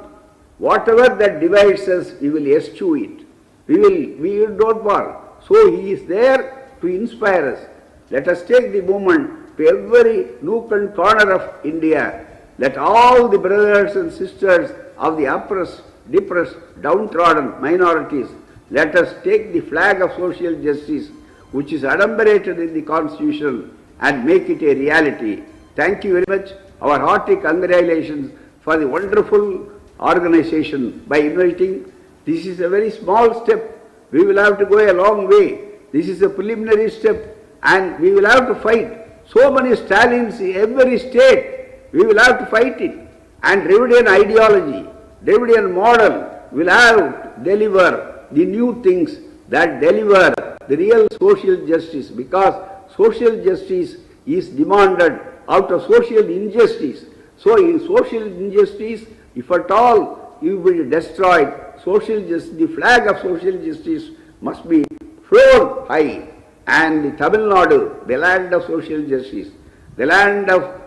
Whatever that divides us, we will eschew it. We don't want. So he is there to inspire us. Let us take the movement to every nook and corner of India. Let all the brothers and sisters of the oppressed, depressed, downtrodden minorities, let us take the flag of social justice, which is adumbrated in the Constitution, and make it a reality. Thank you very much. Our hearty congratulations for the wonderful organization by inviting. This is a very small step. We will have to go a long way. This is a preliminary step, and we will have to fight. So many Stalins in every state, we will have to fight it. And Dravidian ideology, Dravidian model will have to deliver the new things that deliver the real social justice, because social justice is demanded out of social injustice. So in social injustice, if at all you will be destroyed, social justice, the flag of social justice must be flown high. And the Tamil Nadu, the land of social justice, the land of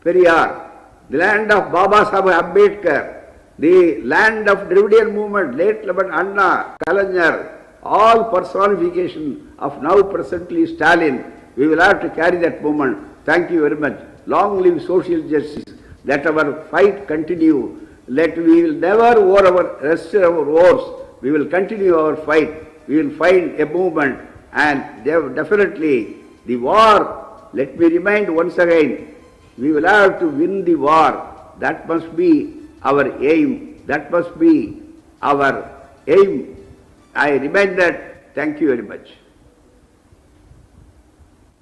Periyar, the land of Baba Saheb Ambedkar, the land of Dravidian movement, late Laban Anna, Kalaignar, all personification of now presently Stalin. We will have to carry that movement. Thank you very much. Long live social justice. Let our fight continue. We will never rest our wars. We will continue our fight. We will find a movement, and definitely the war, let me remind once again, we will have to win the war. That must be our aim. That must be our aim. I remind that. Thank you very much.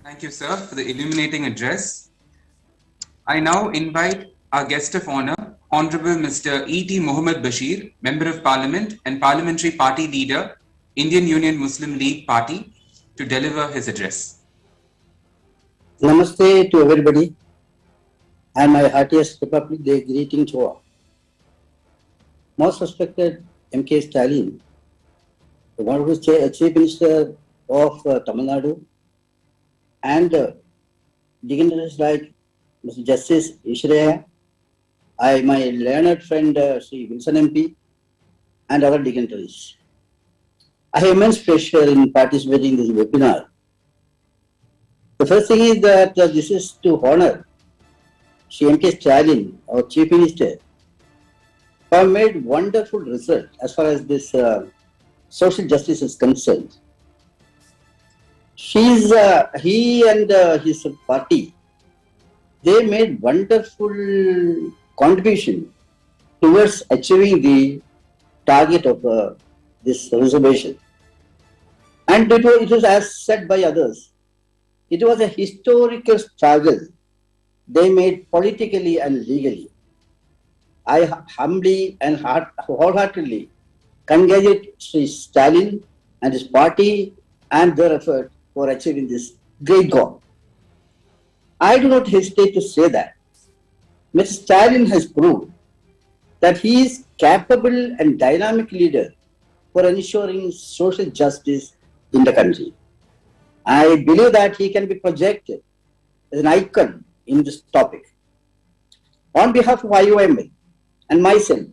Thank you, sir, for the illuminating address. I now invite our guest of honor, Honorable Mr. E.T. Mohammed Bashir, Member of Parliament and Parliamentary Party Leader, Indian Union Muslim League Party, to deliver his address. Namaste to everybody, and my heartiest Republic Day greeting to all. Most respected M.K. Stalin, the wonderful Chief Minister of Tamil Nadu, and dignitaries like Mr. Justice Ishreya, my learned friend Sri Wilson MP, and other dignitaries. I have immense pleasure in participating in this webinar. The first thing is that this is to honor Shri M.K. Stalin, our Chief Minister, who have made wonderful result as far as this social justice is concerned. He and his party, they made wonderful contribution towards achieving the target of this reservation. And it was as said by others, it was a historical struggle they made politically and legally. I humbly and wholeheartedly congratulate Sri Stalin and his party and their effort for achieving this great goal. I do not hesitate to say that Mr. Stalin has proved that he is capable and dynamic leader for ensuring social justice in the country. I believe that he can be projected as an icon in this topic. On behalf of IOML and myself,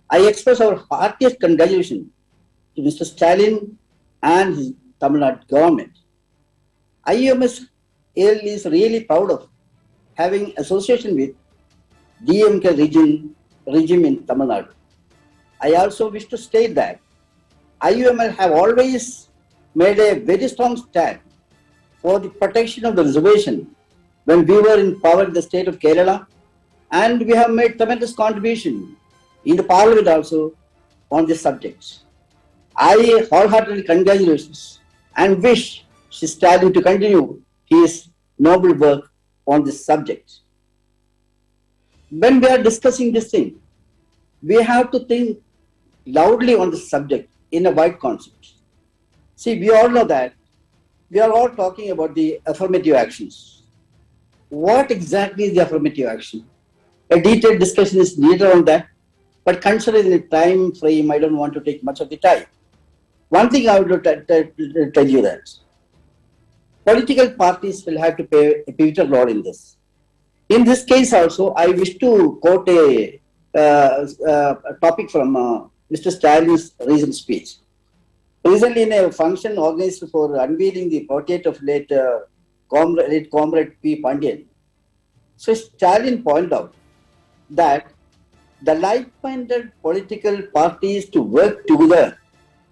I express our heartiest congratulations to Mr. Stalin and his Tamil Nadu government. IOML is really proud of having association with DMK regime in Tamil Nadu. I also wish to state that IOML have always made a very strong stand for the protection of the reservation when we were in power in the state of Kerala, and we have made tremendous contribution in the parliament also on this subject. I wholeheartedly congratulate and wish Shri Stalin to continue his noble work on this subject. When we are discussing this thing, we have to think loudly on this subject in a wide concept. See, we all know that we are all talking about the affirmative actions. What exactly is the affirmative action? A detailed discussion is needed on that, but considering the time frame, I don't want to take much of the time. One thing I would tell you that political parties will have to play a pivotal role in this. In this case also, I wish to quote a topic from Mr. Stalin's recent speech. Recently, in a function organized for unveiling the portrait of late Comrade P. Pandian, so Stalin pointed out that the like-minded political parties to work together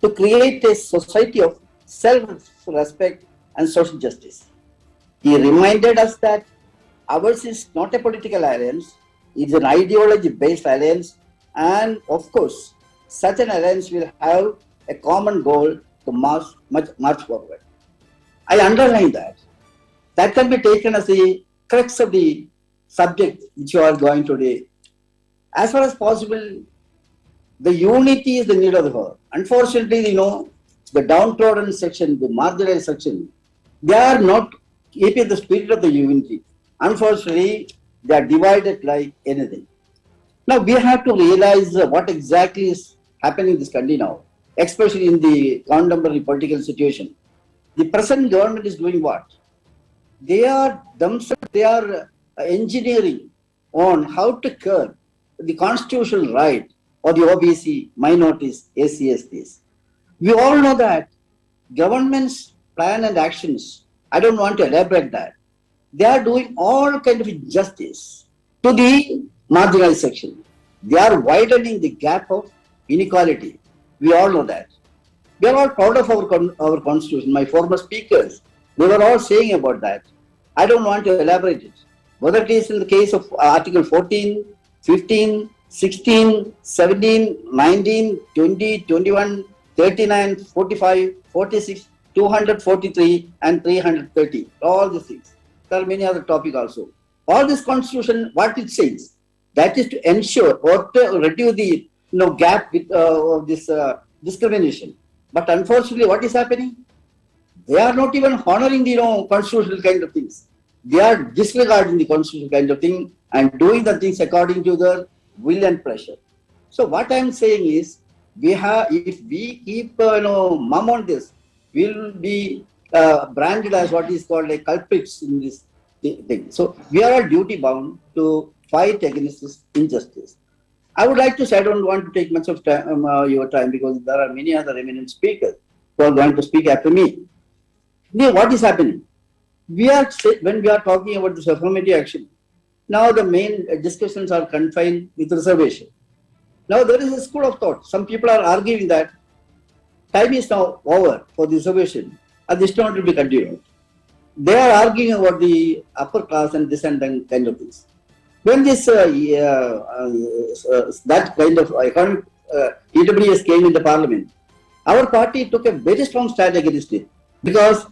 to create a society of self-respect and social justice. He reminded us that ours is not a political alliance, it is an ideology-based alliance, and of course, such an alliance will have a common goal to march forward. I underline that. That can be taken as the crux of the subject which you are going today. As far as possible, the unity is the need of the hour. Unfortunately, the downtrodden section, the marginalized section, they are not keeping the spirit of the unity. Unfortunately, they are divided like anything. Now, we have to realize what exactly is happening in this country now, especially in the contemporary political situation. The present government is doing what? They are engineering on how to curb the constitutional right of the OBC, minorities, SCSTs. We all know that government's plan and actions, I don't want to elaborate that. They are doing all kind of injustice to the marginalized section. They are widening the gap of inequality. We all know that. We are all proud of our constitution. My former speakers, they were all saying about that. I don't want to elaborate it. Whether it is in the case of Article 14, 15, 16, 17, 19, 20, 21, 39, 45, 46, 243 and 330. All these things. There are many other topics also. All this constitution, what it says, that is to ensure or to reduce the gap with this discrimination. But unfortunately, what is happening? They are not even honoring the constitutional kind of things. They are disregarding the constitutional kind of thing and doing the things according to their will and pleasure. So what I am saying is, if we keep mum on this, we will be branded as what is called a culprits in this thing. So we are all duty bound to fight against this injustice. I would like to say, I don't want to take much of your time because there are many other eminent speakers. who are going to speak after me. Now, what is happening? When we are talking about this affirmative action, now the main discussions are confined with reservation. Now there is a school of thought. Some people are arguing that time is now over for the reservation and this not to be continued. They are arguing about the upper class and this and that kind of things. When this that kind of economic EWS came in the parliament, our party took a very strong stand against it, because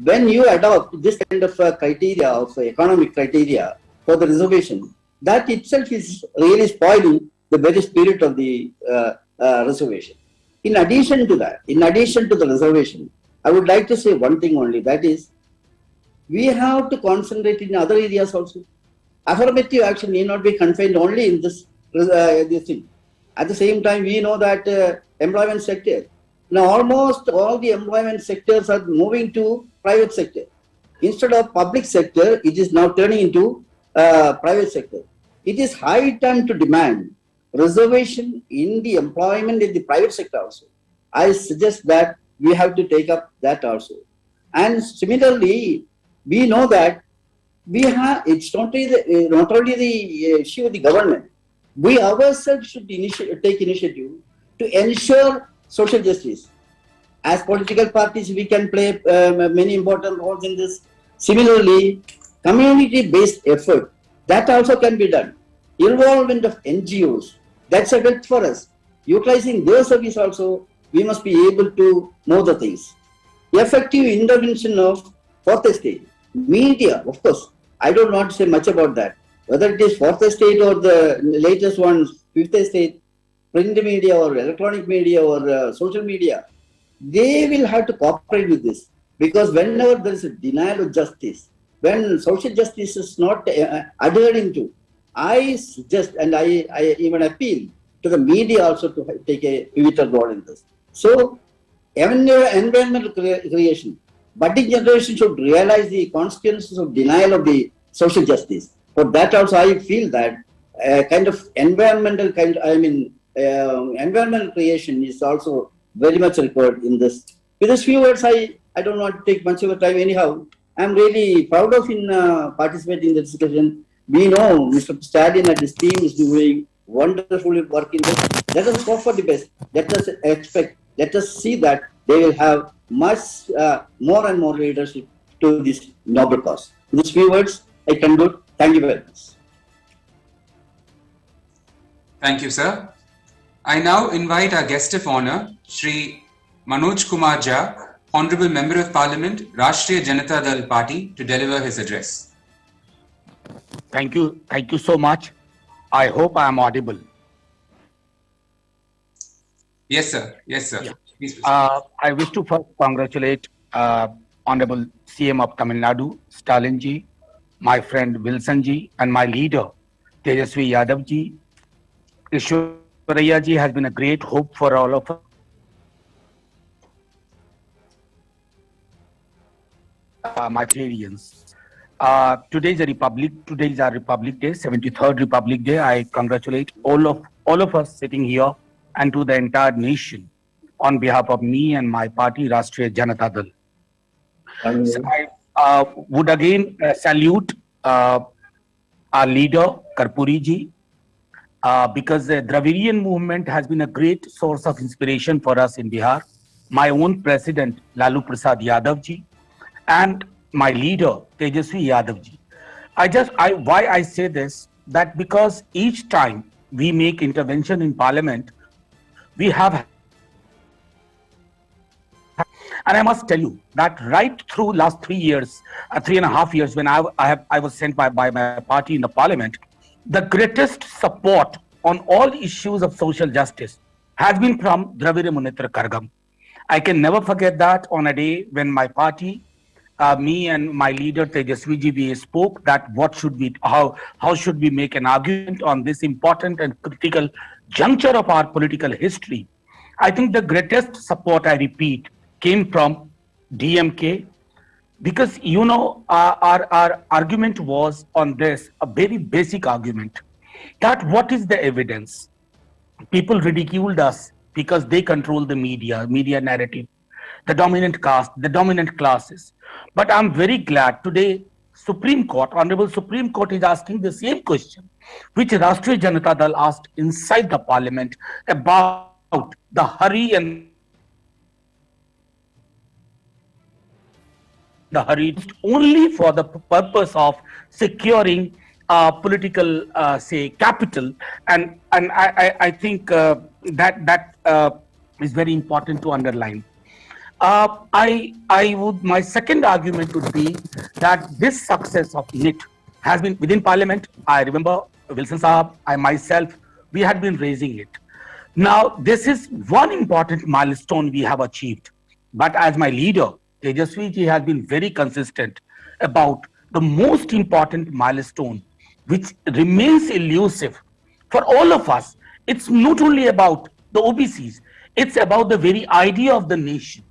when you adopt this kind of criteria of economic criteria for the reservation, that itself is really spoiling the very spirit of the reservation. In addition to that, in addition to the reservation, I would like to say one thing only, that is, we have to concentrate in other areas also. Affirmative action need not be confined only in this thing. At the same time, we know that employment sector, now almost all the employment sectors are moving to private sector. Instead of public sector, it is now turning into private sector. It is high time to demand reservation in the employment in the private sector also. I suggest that we have to take up that also. And similarly, we know that we have, it's not only the issue of the government. We ourselves should take initiative to ensure social justice. As political parties, we can play many important roles in this. Similarly, community-based effort, that also can be done. Involvement of NGOs, that's a bit for us. Utilizing their service also, we must be able to know the things. Effective intervention of fourth estate, media, of course. I don't want to say much about that. Whether it is fourth estate or the latest ones, fifth estate, print media or electronic media or social media, they will have to cooperate with this. Because whenever there is a denial of justice, when social justice is not adhering to, I suggest and I even appeal to the media also to take a pivotal role in this. So, environmental creation, budding generation should realize the consequences of denial of the social justice. For that also, I feel that kind of environmental environmental creation is also very much required in this. With these few words, I don't want to take much of your time anyhow. I'm really proud of participating in the discussion. We know Mr. Stalin and his team is doing wonderful work in this. Let us hope for the best. Let us expect, let us see that they will have much more and more leadership to this noble cause. In these few words, I conclude. Thank you very much. Thank you, sir. I now invite our guest of honor, Shri Manoj Kumar Jha, Honorable Member of Parliament, Rashtriya Janata Dal Party, to deliver his address. Thank you so much. I hope I am audible. Yes, sir. Yes, sir. Yeah. Please proceed. I wish to first congratulate Honorable CM of Tamil Nadu, Stalin ji, my friend Wilson ji, and my leader, Tejasvi Yadav ji. Ishwaraya ji has been a great hope for all of us. My Canadians. Today is our Republic Day, 73rd Republic Day. I congratulate all of us sitting here and to the entire nation on behalf of me and my party, Rashtriya Janata Dal. So I would again salute our leader, Karpuri ji, because the Dravidian movement has been a great source of inspiration for us in Bihar. My own president, Lalu Prasad Yadav ji, and my leader, Tejasvi Yadav ji. Why I say this, that because each time we make intervention in parliament, we have, and I must tell you that right through last 3 years, 3.5 years, when I was sent by my party in the parliament, the greatest support on all issues of social justice has been from Dravida Munnetra Kargam. I can never forget that on a day when my party, me and my leader Tejasvi ji, we spoke that how should we make an argument on this important and critical juncture of our political history. I think the greatest support, I repeat, came from DMK, because our argument was on this, a very basic argument, that what is the evidence? People ridiculed us because they control the media narrative. the dominant caste, the dominant classes. But I'm very glad today Supreme Court, Honorable Supreme Court is asking the same question which Rashtriya Janata Dal asked inside the parliament about the hurry and the hurry only for the purpose of securing political, say, capital, and I think that is very important to underline. My second argument would be that this success of NIT has been within Parliament. I remember Wilson Saab, I myself, we had been raising it. Now, this is one important milestone we have achieved. But as my leader, Tejasvi ji has been very consistent about the most important milestone, which remains elusive for all of us. It's not only about the OBCs, it's about the very idea of the nation.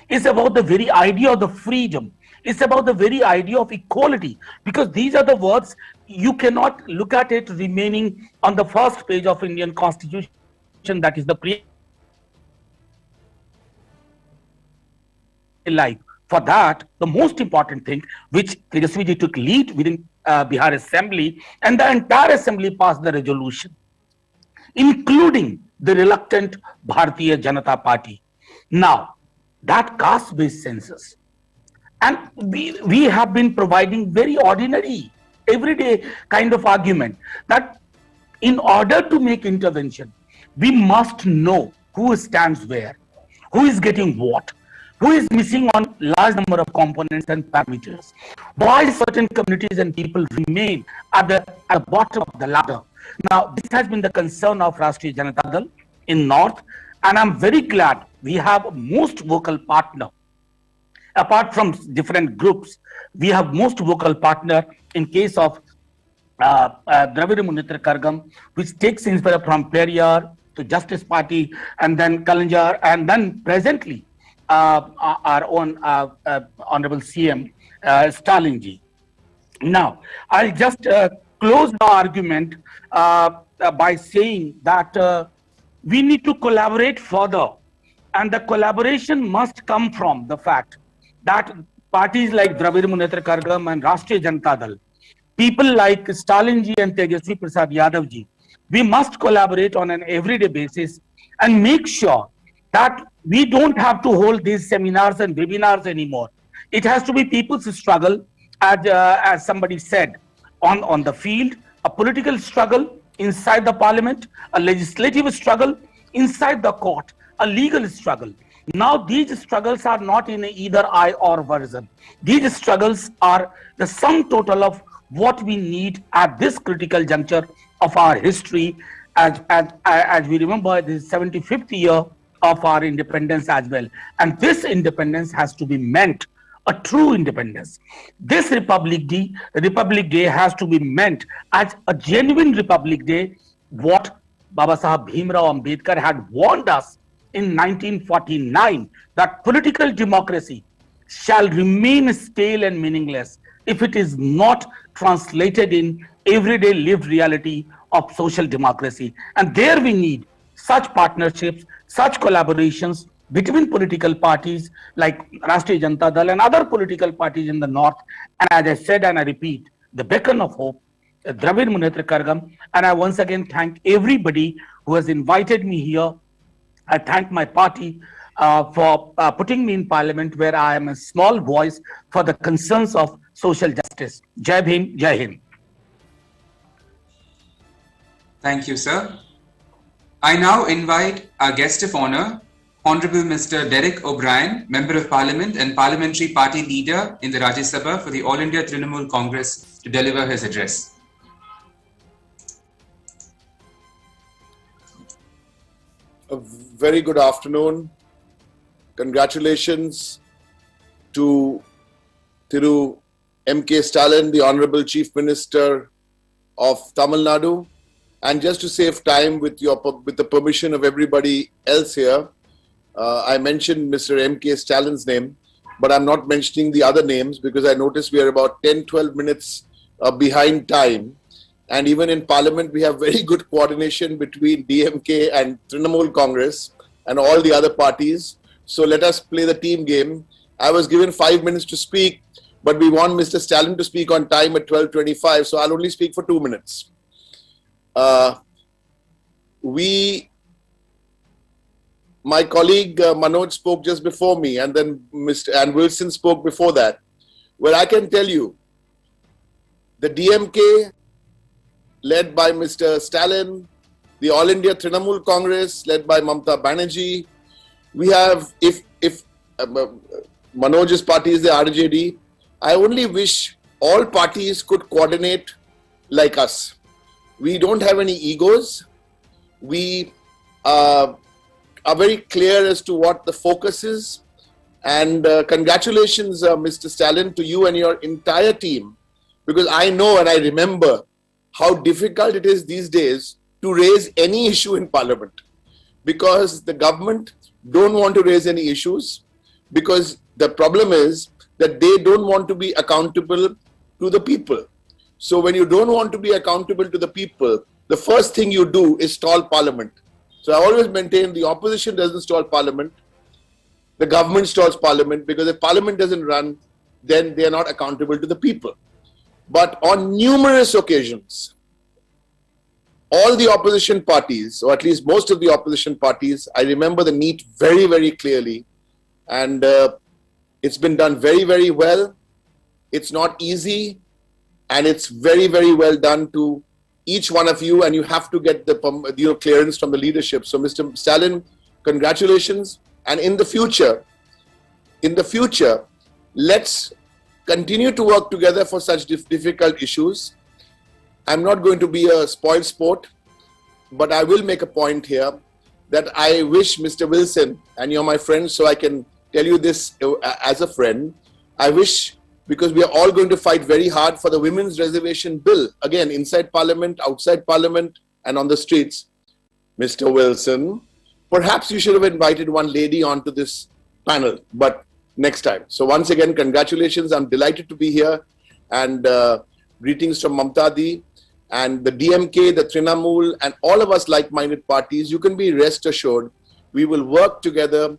It's about the very idea of the freedom. It's about the very idea of equality, because these are the words you cannot look at it remaining on the first page of Indian Constitution, that is the life. For that, the most important thing, which Tejasvi ji took lead within Bihar Assembly, and the entire Assembly passed the resolution, including the reluctant Bharatiya Janata Party. Now, that caste-based census, and we have been providing very ordinary, everyday kind of argument that in order to make intervention, we must know who stands where, who is getting what, who is missing on large number of components and parameters, why certain communities and people remain at the bottom of the ladder. Now, this has been the concern of Rashtriya Janata Dal in North, and I'm very glad we have a most vocal partner. Apart from different groups, we have most vocal partner in case of Dravid Munnetra Kazhagam, which takes inspiration from Periyar to Justice Party, and then Kalanjar, and then presently our own Honorable CM Stalin ji. Now, I'll just close the argument by saying that we need to collaborate further, and the collaboration must come from the fact that parties like Dravid Munnetra Kazhagam and Rashtriya Janata Dal, people like Stalin ji and Tejasvi Prasad Yadav ji, we must collaborate on an everyday basis and make sure that we don't have to hold these seminars and webinars anymore. It has to be people's struggle, as somebody said, on the field, a political struggle inside the parliament, a legislative struggle inside the court, a legal struggle. Now, these struggles are not in either I or version. These struggles are the sum total of what we need at this critical juncture of our history, as we remember the 75th year of our independence as well. And this independence has to be meant a true independence. This Republic Day has to be meant as a genuine Republic Day, what Baba Sahib Bhimrao Ambedkar had warned us in 1949, that political democracy shall remain stale and meaningless if it is not translated in everyday lived reality of social democracy. And there we need such partnerships, such collaborations between political parties like Rashtriya Janata Dal and other political parties in the North. And as I said, and I repeat, the beacon of hope, Dravid Munnetra Kazhagam. And I once again thank everybody who has invited me here. I thank my party for putting me in parliament, where I am a small voice for the concerns of social justice. Jai Bhim, Jai Hind. Thank you, sir. I now invite our guest of honor, Honorable Mr. Derek O'Brien, Member of Parliament and Parliamentary Party Leader in the Rajya Sabha for the All India Trinamool Congress, to deliver his address. A very good afternoon. Congratulations to Thiru M.K. Stalin, the Honorable Chief Minister of Tamil Nadu. And just to save time with the permission of everybody else here, I mentioned Mr. M.K. Stalin's name, but I'm not mentioning the other names because I noticed we are about 10-12 minutes behind time. And even in Parliament, we have very good coordination between DMK and Trinamool Congress and all the other parties. So let us play the team game. I was given 5 minutes to speak, but we want Mr. Stalin to speak on time at 12:25, so I'll only speak for 2 minutes. My colleague Manoj spoke just before me, and then Mr. Wilson spoke before that. Well, I can tell you, the DMK, led by Mr. Stalin, the All India Trinamool Congress, led by Mamata Banerjee, we have, if Manoj's party is the RJD, I only wish all parties could coordinate like us. We don't have any egos. We are very clear as to what the focus is. And congratulations, Mr. Stalin, to you and your entire team, because I know and I remember how difficult it is these days to raise any issue in Parliament, because the government don't want to raise any issues, because the problem is that they don't want to be accountable to the people. So when you don't want to be accountable to the people, the first thing you do is stall Parliament. So I always maintain the opposition doesn't stall Parliament, the government stalls Parliament, because if Parliament doesn't run, then they are not accountable to the people. But on numerous occasions, all the opposition parties, or at least most of the opposition parties, I remember the NEET very, very clearly. And it's been done very, very well. It's not easy. And it's very, very well done to each one of you. And you have to get the clearance from the leadership. So Mr. Stalin, congratulations. And in the future, let's continue to work together for such difficult issues. I'm not going to be a spoiled sport, but I will make a point here that I wish Mr. Wilson, and you're my friend, so I can tell you this as a friend, I wish, because we are all going to fight very hard for the women's reservation bill, again, inside Parliament, outside Parliament, and on the streets. Mr. Wilson, perhaps you should have invited one lady onto this panel, but next time. So once again, congratulations. I'm delighted to be here, and greetings from Mamata Di and the DMK, the Trinamool, and all of us like-minded parties. You can be rest assured we will work together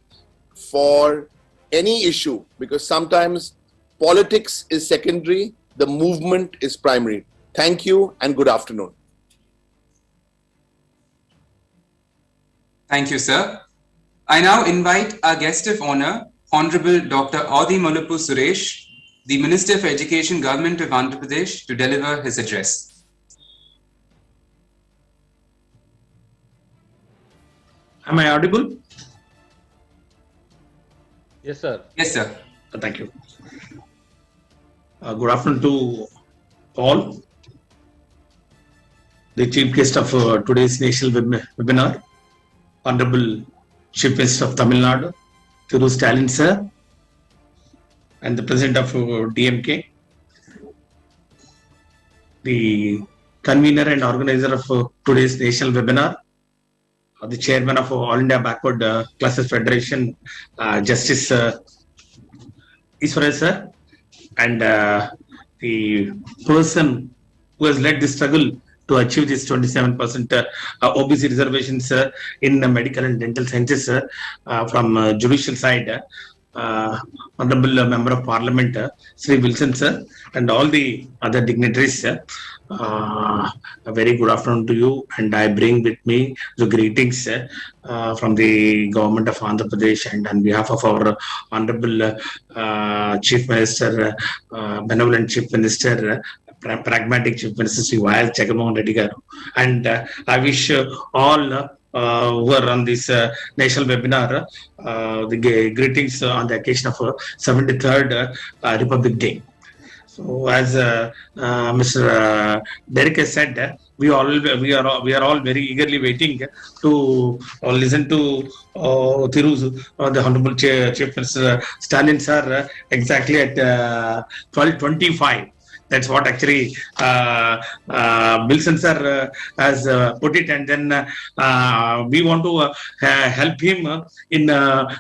for any issue, because sometimes politics is secondary, the movement is primary. Thank you and good afternoon. Thank you, sir. I now invite our guest of honor, Honorable Dr. Audi Malappu Suresh, the Minister for Education, Government of Andhra Pradesh, to deliver his address. Am I audible? Yes, sir. Yes, sir. Thank you. Good afternoon to all. The chief guest of today's national webinar, Honorable Chief Minister of Tamil Nadu, Thiru Stalin sir, and the President of DMK, the convener and organizer of today's national webinar, the Chairman of All India Backward Classes Federation, Justice Iswaran sir, and the person who has led this struggle to achieve this 27% OBC reservations in medical and dental sciences from judicial side, Honorable Member of Parliament, Sri Wilson sir, and all the other dignitaries. A very good afternoon to you, and I bring with me the greetings from the government of Andhra Pradesh, and on behalf of our Honorable Chief Minister, Benevolent Chief Minister, Pragmatic Chief Minister Sri Y.S. Jagannath Reddy garu. And I wish all who are on this national webinar the greetings on the occasion of 73rd Republic Day. So, as Mr. Derek has said, we are all very eagerly waiting to listen to Thiru's, the Honorable Chief Minister Stalin sir, exactly at 12:25. That's what actually Wilson sir has put it, and then we want to help him in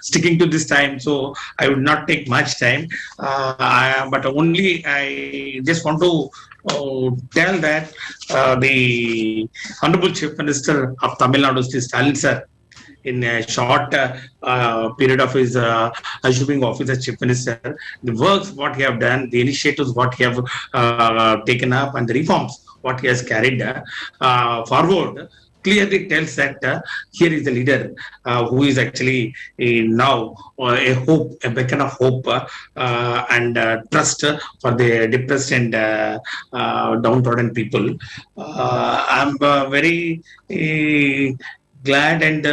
sticking to this time. So I would not take much time, but only I just want to tell that the Honorable Chief Minister of Tamil Nadu, Stalin sir, in a short period of his assuming office as chief minister, the works what he have done, the initiatives what he have taken up, and the reforms what he has carried forward clearly tells that here is the leader who is actually now a hope, a beacon of hope and trust for the depressed and downtrodden people. I'm very glad and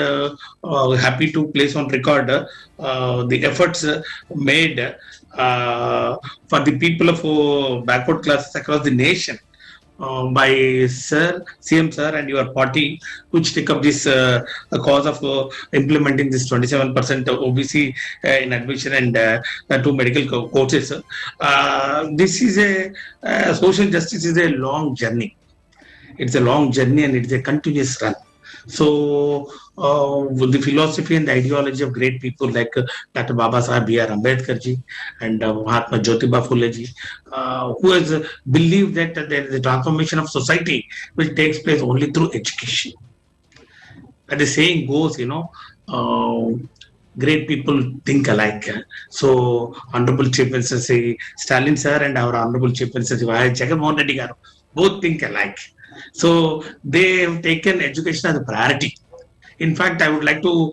happy to place on record the efforts made for the people of backward classes across the nation by Sir, CM Sir and your party, which take up this cause of implementing this 27% OBC in admission and to medical courses. This is a social justice is a long journey. It's a long journey and it's a continuous run. So, with the philosophy and the ideology of great people like Dr. Baba Sahib B.R. Ambedkar ji and Mahatma Jyotiba Phule ji, who has believed that the transformation of society will take place only through education. And the saying goes, great people think alike. So, Honorable Chief Minister Stalin sir and our Honorable Chief Minister Jagannath Reddy garu both think alike. So they have taken education as a priority. In fact, I would like to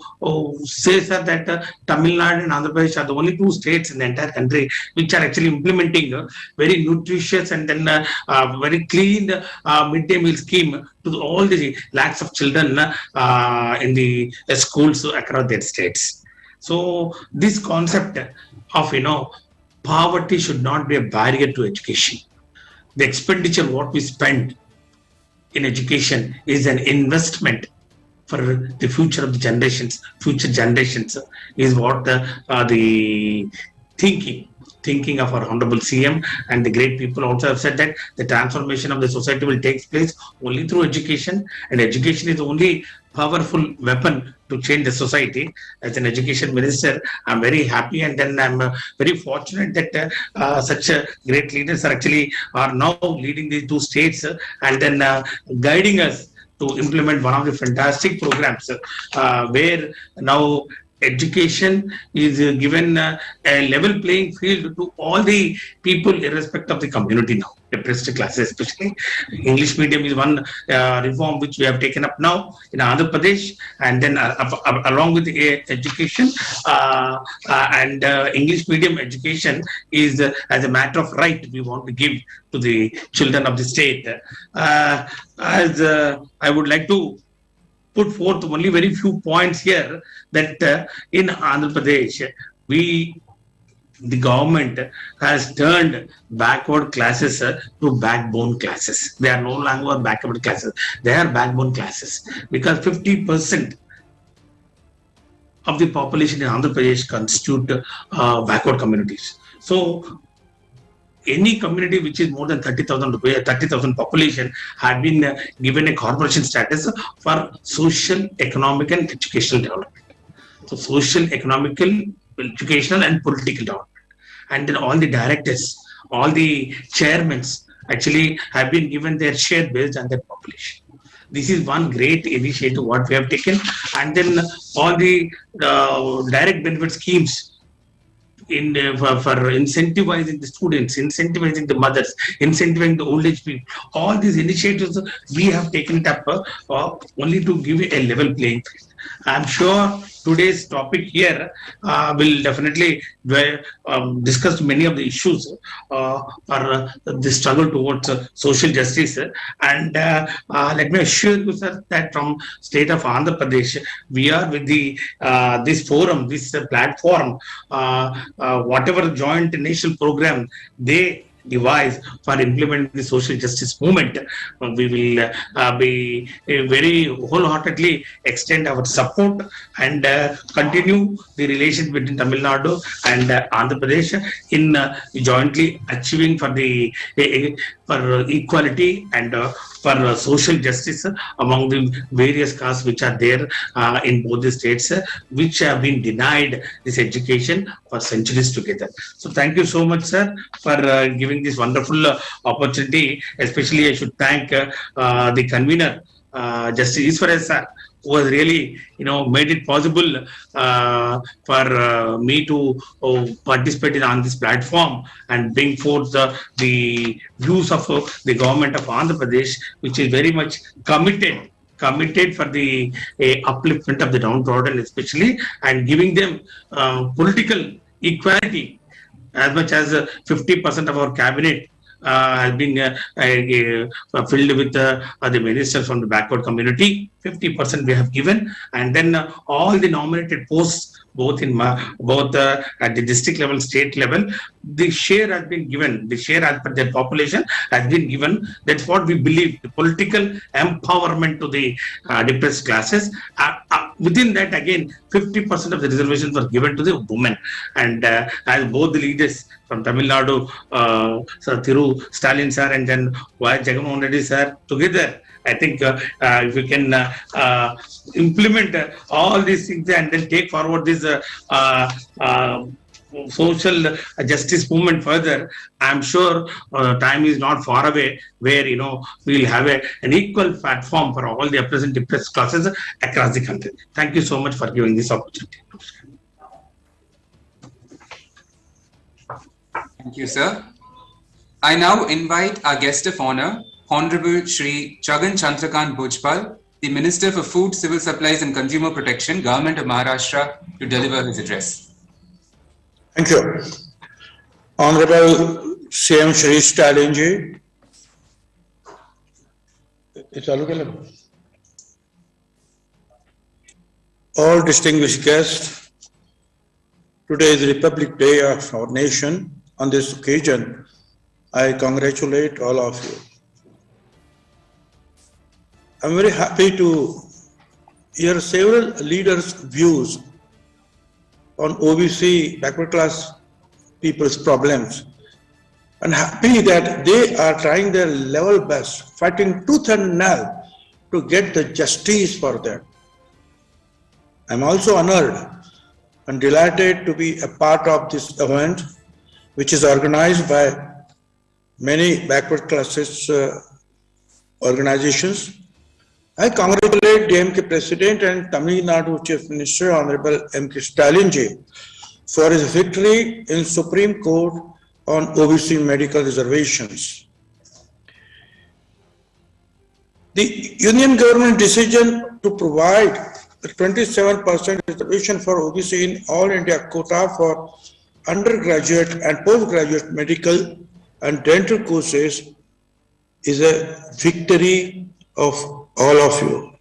say, sir, that Tamil Nadu and Andhra Pradesh are the only two states in the entire country which are actually implementing very nutritious and then very clean midday meal scheme to all the lakhs of children in the schools across their states. So this concept of poverty should not be a barrier to education. The expenditure what we spend in education is an investment for the future of the future generations is what the thinking of our Honorable CM and the great people also have said that the transformation of the society will take place only through education, and education is the only powerful weapon to change the society. As an education minister, I'm very happy and then I'm very fortunate that such great leaders are now leading these two states and then guiding us to implement one of the fantastic programs where now education is given a level playing field to all the people irrespective of the community now, depressed classes especially. English medium is one reform which we have taken up now in Andhra Pradesh, and then along with the education and English medium education is as a matter of right we want to give to the children of the state. As I would like to put forth only very few points here that in Andhra Pradesh, the government has turned backward classes to backbone classes. They are no longer backward classes. They are backbone classes because 50% of the population in Andhra Pradesh constitute backward communities. So any community which is more than 30,000 population had been given a corporation status for social, economic and educational development. So social, economical, educational and political development. And then all the directors, all the chairmen actually have been given their share based on their population. This is one great initiative what we have taken. And then all the direct benefit schemes for incentivizing the students, incentivizing the mothers, incentivizing the old age people. All these initiatives we have taken it up only to give a level playing field. I'm sure today's topic here will definitely discuss many of the issues for the struggle towards social justice. And let me assure you, sir, that from state of Andhra Pradesh, we are with the this forum, this platform, whatever joint national program they devise for implementing the social justice movement, we will be very wholeheartedly extend our support and continue the relations between Tamil Nadu and Andhra Pradesh in jointly achieving for the for equality and for social justice among the various castes which are there in both the states, which have been denied this education for centuries together. So thank you so much, sir, for giving this wonderful opportunity. Especially I should thank the convener, Justice Iswaran sir, who has really, made it possible for me to participate on this platform and bring forth the views of the government of Andhra Pradesh, which is very much committed for the upliftment of the downtrodden, especially, and giving them political equality, as much as 50% of our cabinet has been filled with the ministers from the backward community. 50% we have given, and then all the nominated posts, both at the district level, state level, the share has been given. The share as per their population has been given. That's what we believe. The political empowerment to the depressed classes. Within that, again, 50% of the reservations were given to the women. And as both the leaders from Tamil Nadu, Sir Thiru, Stalin sir, and then Y. Jagamohan Reddy sir, together, I think if we can implement all these things and then take forward this social justice movement further, I'm sure time is not far away where we'll have an equal platform for all the oppressed and depressed classes across the country. Thank you so much for giving this opportunity. Thank you, sir. I now invite our guest of honor, Honorable Shri Chagan Chandrakant Bhojpal, the Minister for Food, Civil Supplies and Consumer Protection, Government of Maharashtra, to deliver his address. Thank you. Honorable CM Shri Stalin ji. All distinguished guests, today is Republic Day of our nation. On this occasion, I congratulate all of you. I'm very happy to hear several leaders' views on OBC backward class people's problems, and happy that they are trying their level best, fighting tooth and nail to get the justice for them. I'm also honored and delighted to be a part of this event, which is organized by many backward classes organizations. I congratulate DMK President and Tamil Nadu Chief Minister Honorable M.K. Stalin ji for his victory in Supreme Court on OBC medical reservations. The Union government decision to provide a 27% reservation for OBC in all India quota for undergraduate and postgraduate medical and dental courses is a victory of all of you.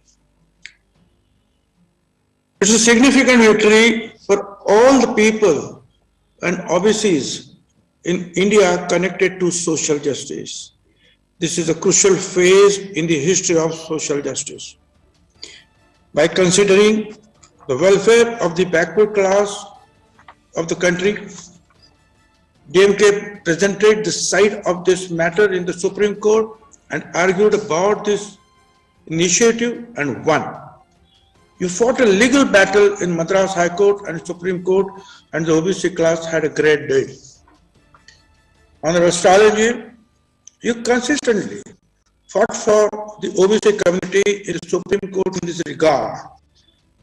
It's a significant victory for all the people and OBCs in India connected to social justice. This is a crucial phase in the history of social justice. By considering the welfare of the backward class of the country, DMK presented the side of this matter in the Supreme Court and argued about this initiative and won. You fought a legal battle in Madras High Court and Supreme Court, and the OBC class had a great day. Honorable Stalin ji, you consistently fought for the OBC community in the Supreme Court in this regard.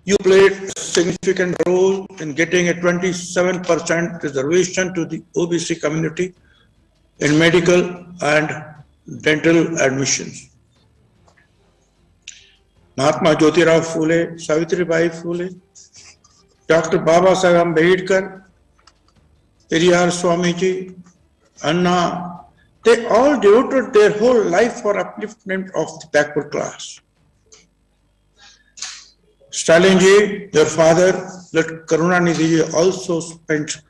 You played a significant role in getting a 27% reservation to the OBC community in medical and dental admissions. Mahatma Jyotirao Phule, Savitribai Phule, Dr. Baba Saheb Ambedkar, Periyar Swamiji, Anna, they all devoted their whole life for upliftment of the backward class. Stalin ji, your father, Lord Karunanidhi ji, also spent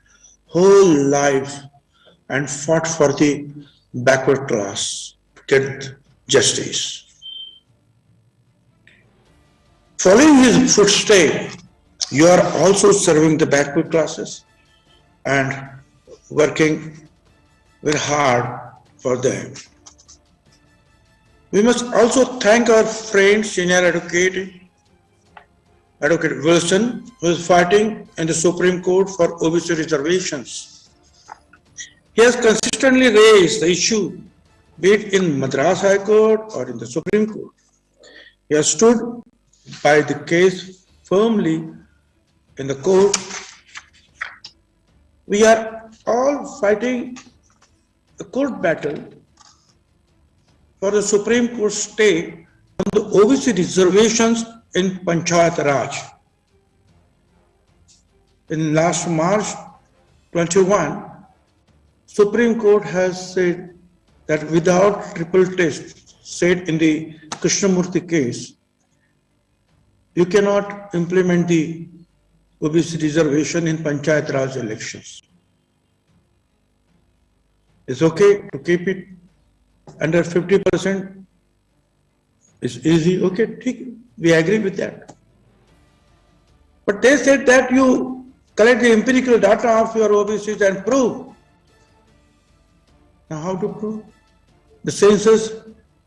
whole life and fought for the backward class to get justice. Following his footsteps, you are also serving the backward classes and working very hard for them. We must also thank our friend, senior Advocate Wilson, who is fighting in the Supreme Court for OBC reservations. He has consistently raised the issue, be it in Madras High Court or in the Supreme Court. He has stood by the case firmly in the court. We are all fighting a court battle for the Supreme Court stay on the OBC reservations in Panchayat Raj. In last March 21, Supreme Court has said that without triple test, said in the Krishnamurthy case, you cannot implement the OBC reservation in Panchayat Raj elections. It's okay to keep it under 50%. It's easy, okay, we agree with that. But they said that you collect the empirical data of your OBCs and prove. Now how to prove? The census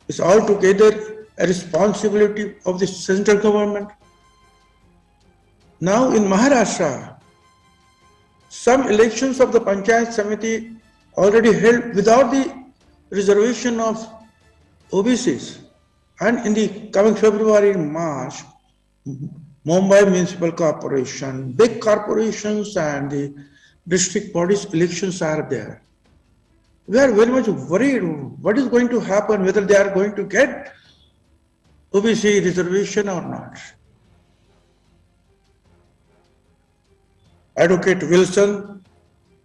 is altogether a responsibility of the central government. Now in Maharashtra, some elections of the Panchayat Samiti already held without the reservation of OBCs. And in the coming February and March, Mumbai Municipal Corporation, big corporations and the district bodies elections are there. We are very much worried what is going to happen, whether they are going to get OBC reservation or not. Advocate Wilson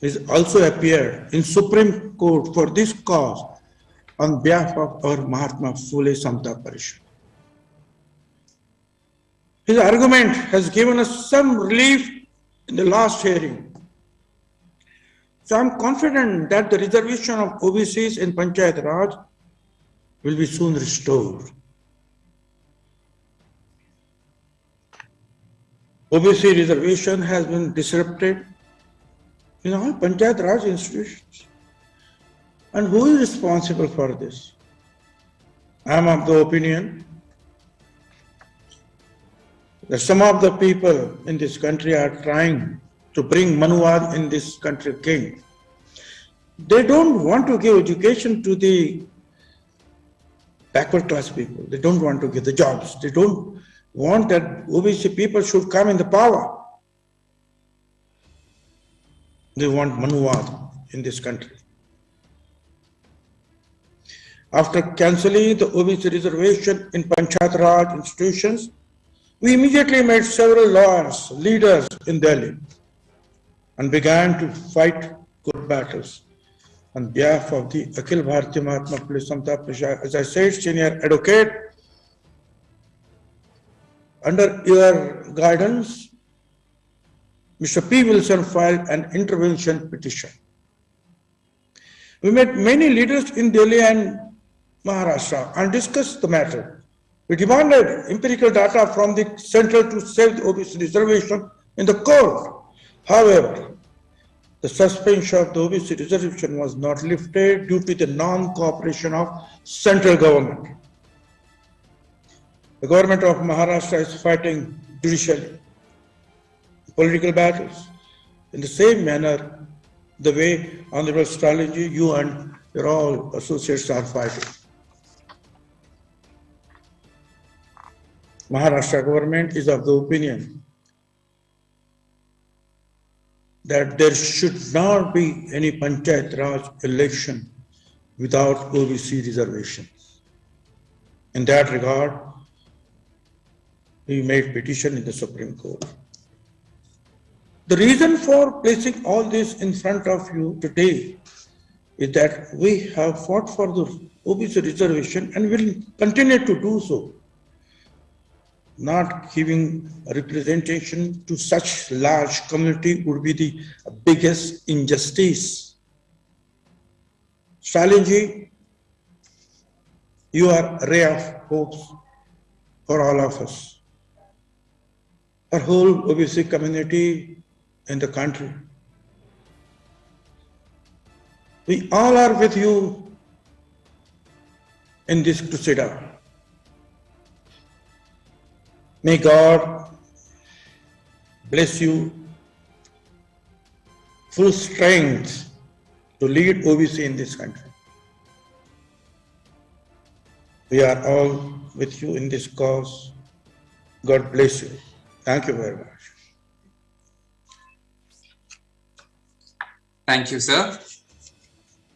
is also appeared in Supreme Court for this cause on behalf of our Mahatma Phule Samta Parishad. His argument has given us some relief in the last hearing. So I am confident that the reservation of OBCs in Panchayat Raj will be soon restored. OBC reservation has been disrupted in all Panchayat Raj institutions. And who is responsible for this? I am of the opinion that some of the people in this country are trying to bring Manuwad in this country again. They don't want to give education to the backward class people. They don't want to give the jobs. They don't want that OBC people should come in the power. They want Manuwad in this country. After cancelling the OBC reservation in Panchayat Raj institutions, we immediately made several lawyers, leaders in Delhi and began to fight good battles on behalf of the Akhil Bharatiya Mahatma Phule Samta Parishad. As I said, senior advocate, under your guidance, Mr. P. Wilson filed an intervention petition. We met many leaders in Delhi and Maharashtra and discussed the matter. We demanded empirical data from the central to save the OBC reservation in the court. However, the suspension of the OBC reservation was not lifted due to the non-cooperation of central government. The government of Maharashtra is fighting judicially political battles in the same manner the way Honorable Stalin ji, you and your all associates are fighting. Maharashtra government is of the opinion that there should not be any Panchayat Raj election without OBC reservations. In that regard, we made petition in the Supreme Court. The reason for placing all this in front of you today is that we have fought for the OBC reservation and will continue to do so. Not giving representation to such large community would be the biggest injustice. Stalin ji, you are a ray of hope for all of us, for whole OBC community in the country. We all are with you in this crusade. May God bless you full strength to lead OBC in this country. We are all with you in this cause. God bless you. Thank you very much. Thank you, sir.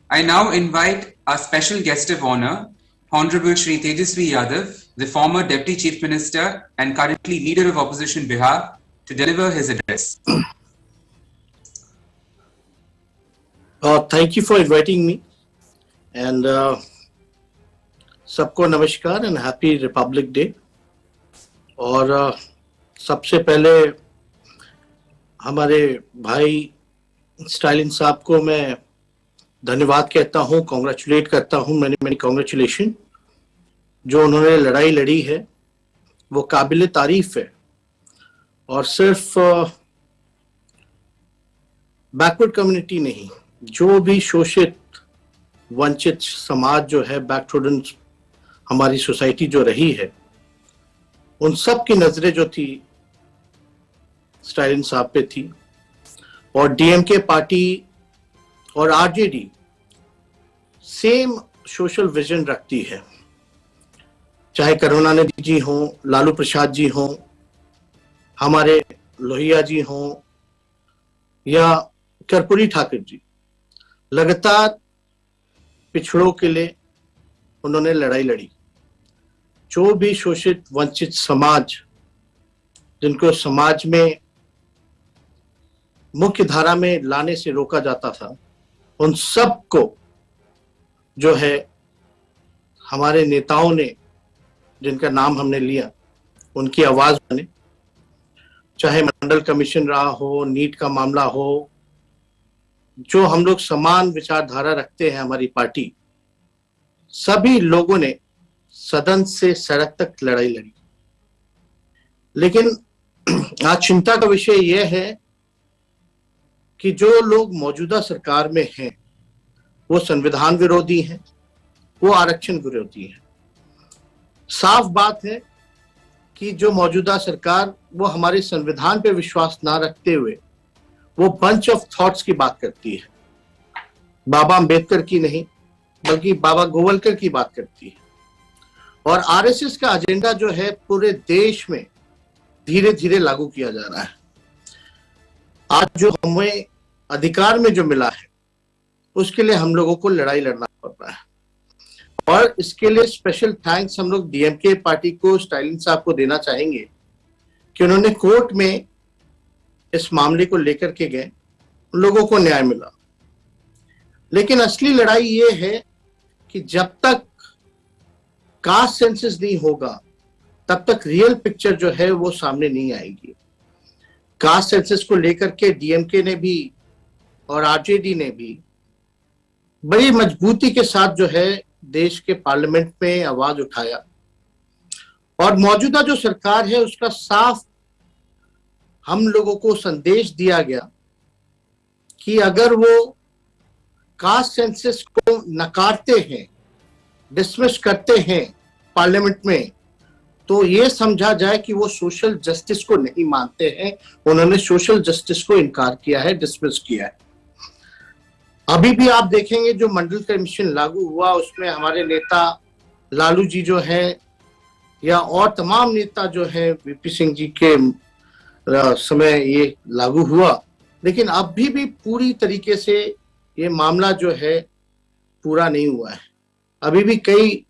I now invite our special guest of honor, Honorable Shri Tejasvi Yadav, the former Deputy Chief Minister and currently Leader of Opposition Bihar, to deliver his address. Thank you for inviting me, and सबको नमस्कार and happy Republic Day. और सबसे पहले हमारे भाई Stalin साहब को मैं धन्यवाद कहता हूं, कॉन्ग्रेचुलेट करता हूं, मैनी कॉन्ग्रेचुलेशन। जो उन्होंने लड़ाई लड़ी है वो काबिल तारीफ है, और सिर्फ बैकवर्ड कम्युनिटी नहीं, जो भी शोषित वंचित समाज जो है, बैकवर्ड हमारी सोसाइटी जो रही है, उन सब की नजरें जो थी स्टालिन साहब पे थी। और डीएमके पार्टी और आरजेडी सेम सोशल विजन रखती है, चाहे करुणानिधि जी हों, लालू प्रसाद जी हों, हमारे लोहिया जी हों या कर्पूरी ठाकुर जी। लगातार पिछड़ों के लिए उन्होंने लड़ाई लड़ी। जो भी शोषित वंचित समाज, जिनको समाज में मुख्य धारा में लाने से रोका जाता था, उन सब को जो है हमारे नेताओं ने, जिनका नाम हमने लिया, उनकी आवाज बने। चाहे मंडल कमीशन रहा हो, नीट का मामला हो, जो हम लोग समान विचारधारा रखते हैं हमारी पार्टी, सभी लोगों ने सदन से सड़क तक लड़ाई लड़ी। लेकिन आज चिंता का विषय यह है कि जो लोग मौजूदा सरकार में हैं वो संविधान विरोधी हैं, वो आरक्षण विरोधी हैं। साफ बात है कि जो मौजूदा सरकार वो हमारे संविधान पे विश्वास ना रखते हुए वो बंच ऑफ थॉट्स की बात करती है। बाबा अंबेडकर की नहीं, बल्कि बाबा गोवलकर की बात करती है। और आरएसएस का एजेंडा जो है पूरे देश में धीरे धीरे लागू किया जा रहा है। आज जो हमें अधिकार में जो मिला है उसके लिए हम लोगों को लड़ाई लड़ना पड़ रहा है, और इसके लिए स्पेशल थैंक्स हम लोग डीएमके पार्टी को, स्टालिन साहब को देना चाहेंगे कि उन्होंने कोर्ट में इस मामले को लेकर के गए, लोगों को न्याय मिला। लेकिन असली लड़ाई ये है कि जब तक कास्ट सेंसस नहीं होगा तब तक रियल पिक्चर जो है वो सामने नहीं आएगी। कास्ट सेंसस को लेकर के डीएमके ने भी और आरजेडी ने भी बड़ी मजबूती के साथ जो है देश के पार्लियामेंट में आवाज उठाया, और मौजूदा जो सरकार है उसका साफ हम लोगों को संदेश दिया गया कि अगर वो कास्ट सेंसस को नकारते हैं, डिसमिस करते हैं पार्लियामेंट में, तो ये समझा जाए कि वो सोशल जस्टिस को नहीं मानते हैं। उन्होंने सोशल जस्टिस को इनकार किया है, डिसमिस किया है। अभी भी आप देखेंगे जो मंडल कमीशन लागू हुआ उसमें हमारे नेता लालू जी जो है या और तमाम नेता जो है, वीपी सिंह जी के समय ये लागू हुआ, लेकिन अभी भी पूरी तरीके से ये मामला जो है पूरा नहीं हुआ है। अभी भी कई